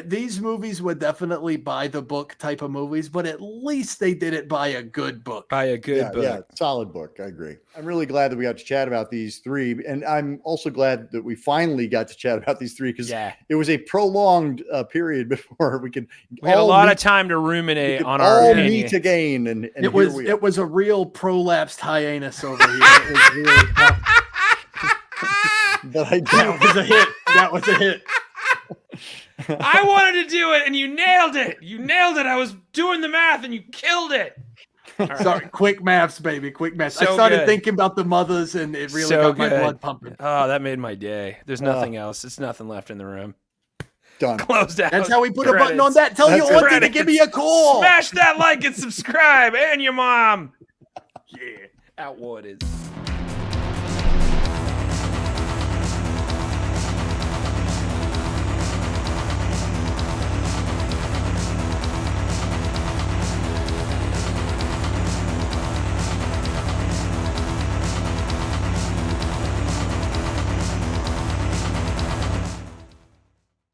Speaker 3: these movies were definitely by the book type of movies, but at least they did it by a good book.
Speaker 2: By a good book.
Speaker 1: Yeah, solid book. I agree. I'm really glad that we got to chat about these three. And I'm also glad that we finally got to chat about these three because it was a prolonged period before we
Speaker 2: had a lot of time to ruminate on our opinion.
Speaker 1: Meet again. And
Speaker 3: it was a real prolapsed hiatus over here. It was really tough. That was a hit.
Speaker 2: I wanted to do it and you nailed it. I was doing the math and you killed it.
Speaker 3: Right. Sorry, quick maths, baby. Quick maths. I started thinking about the mothers and it really got my blood pumping.
Speaker 2: Oh, that made my day. There's nothing else. It's nothing left in the room.
Speaker 1: Done.
Speaker 2: Closed out.
Speaker 3: That's how we put a button on that. Tell your auntie to give me a call.
Speaker 2: Smash that like and subscribe and your mom. Yeah. Outwaters.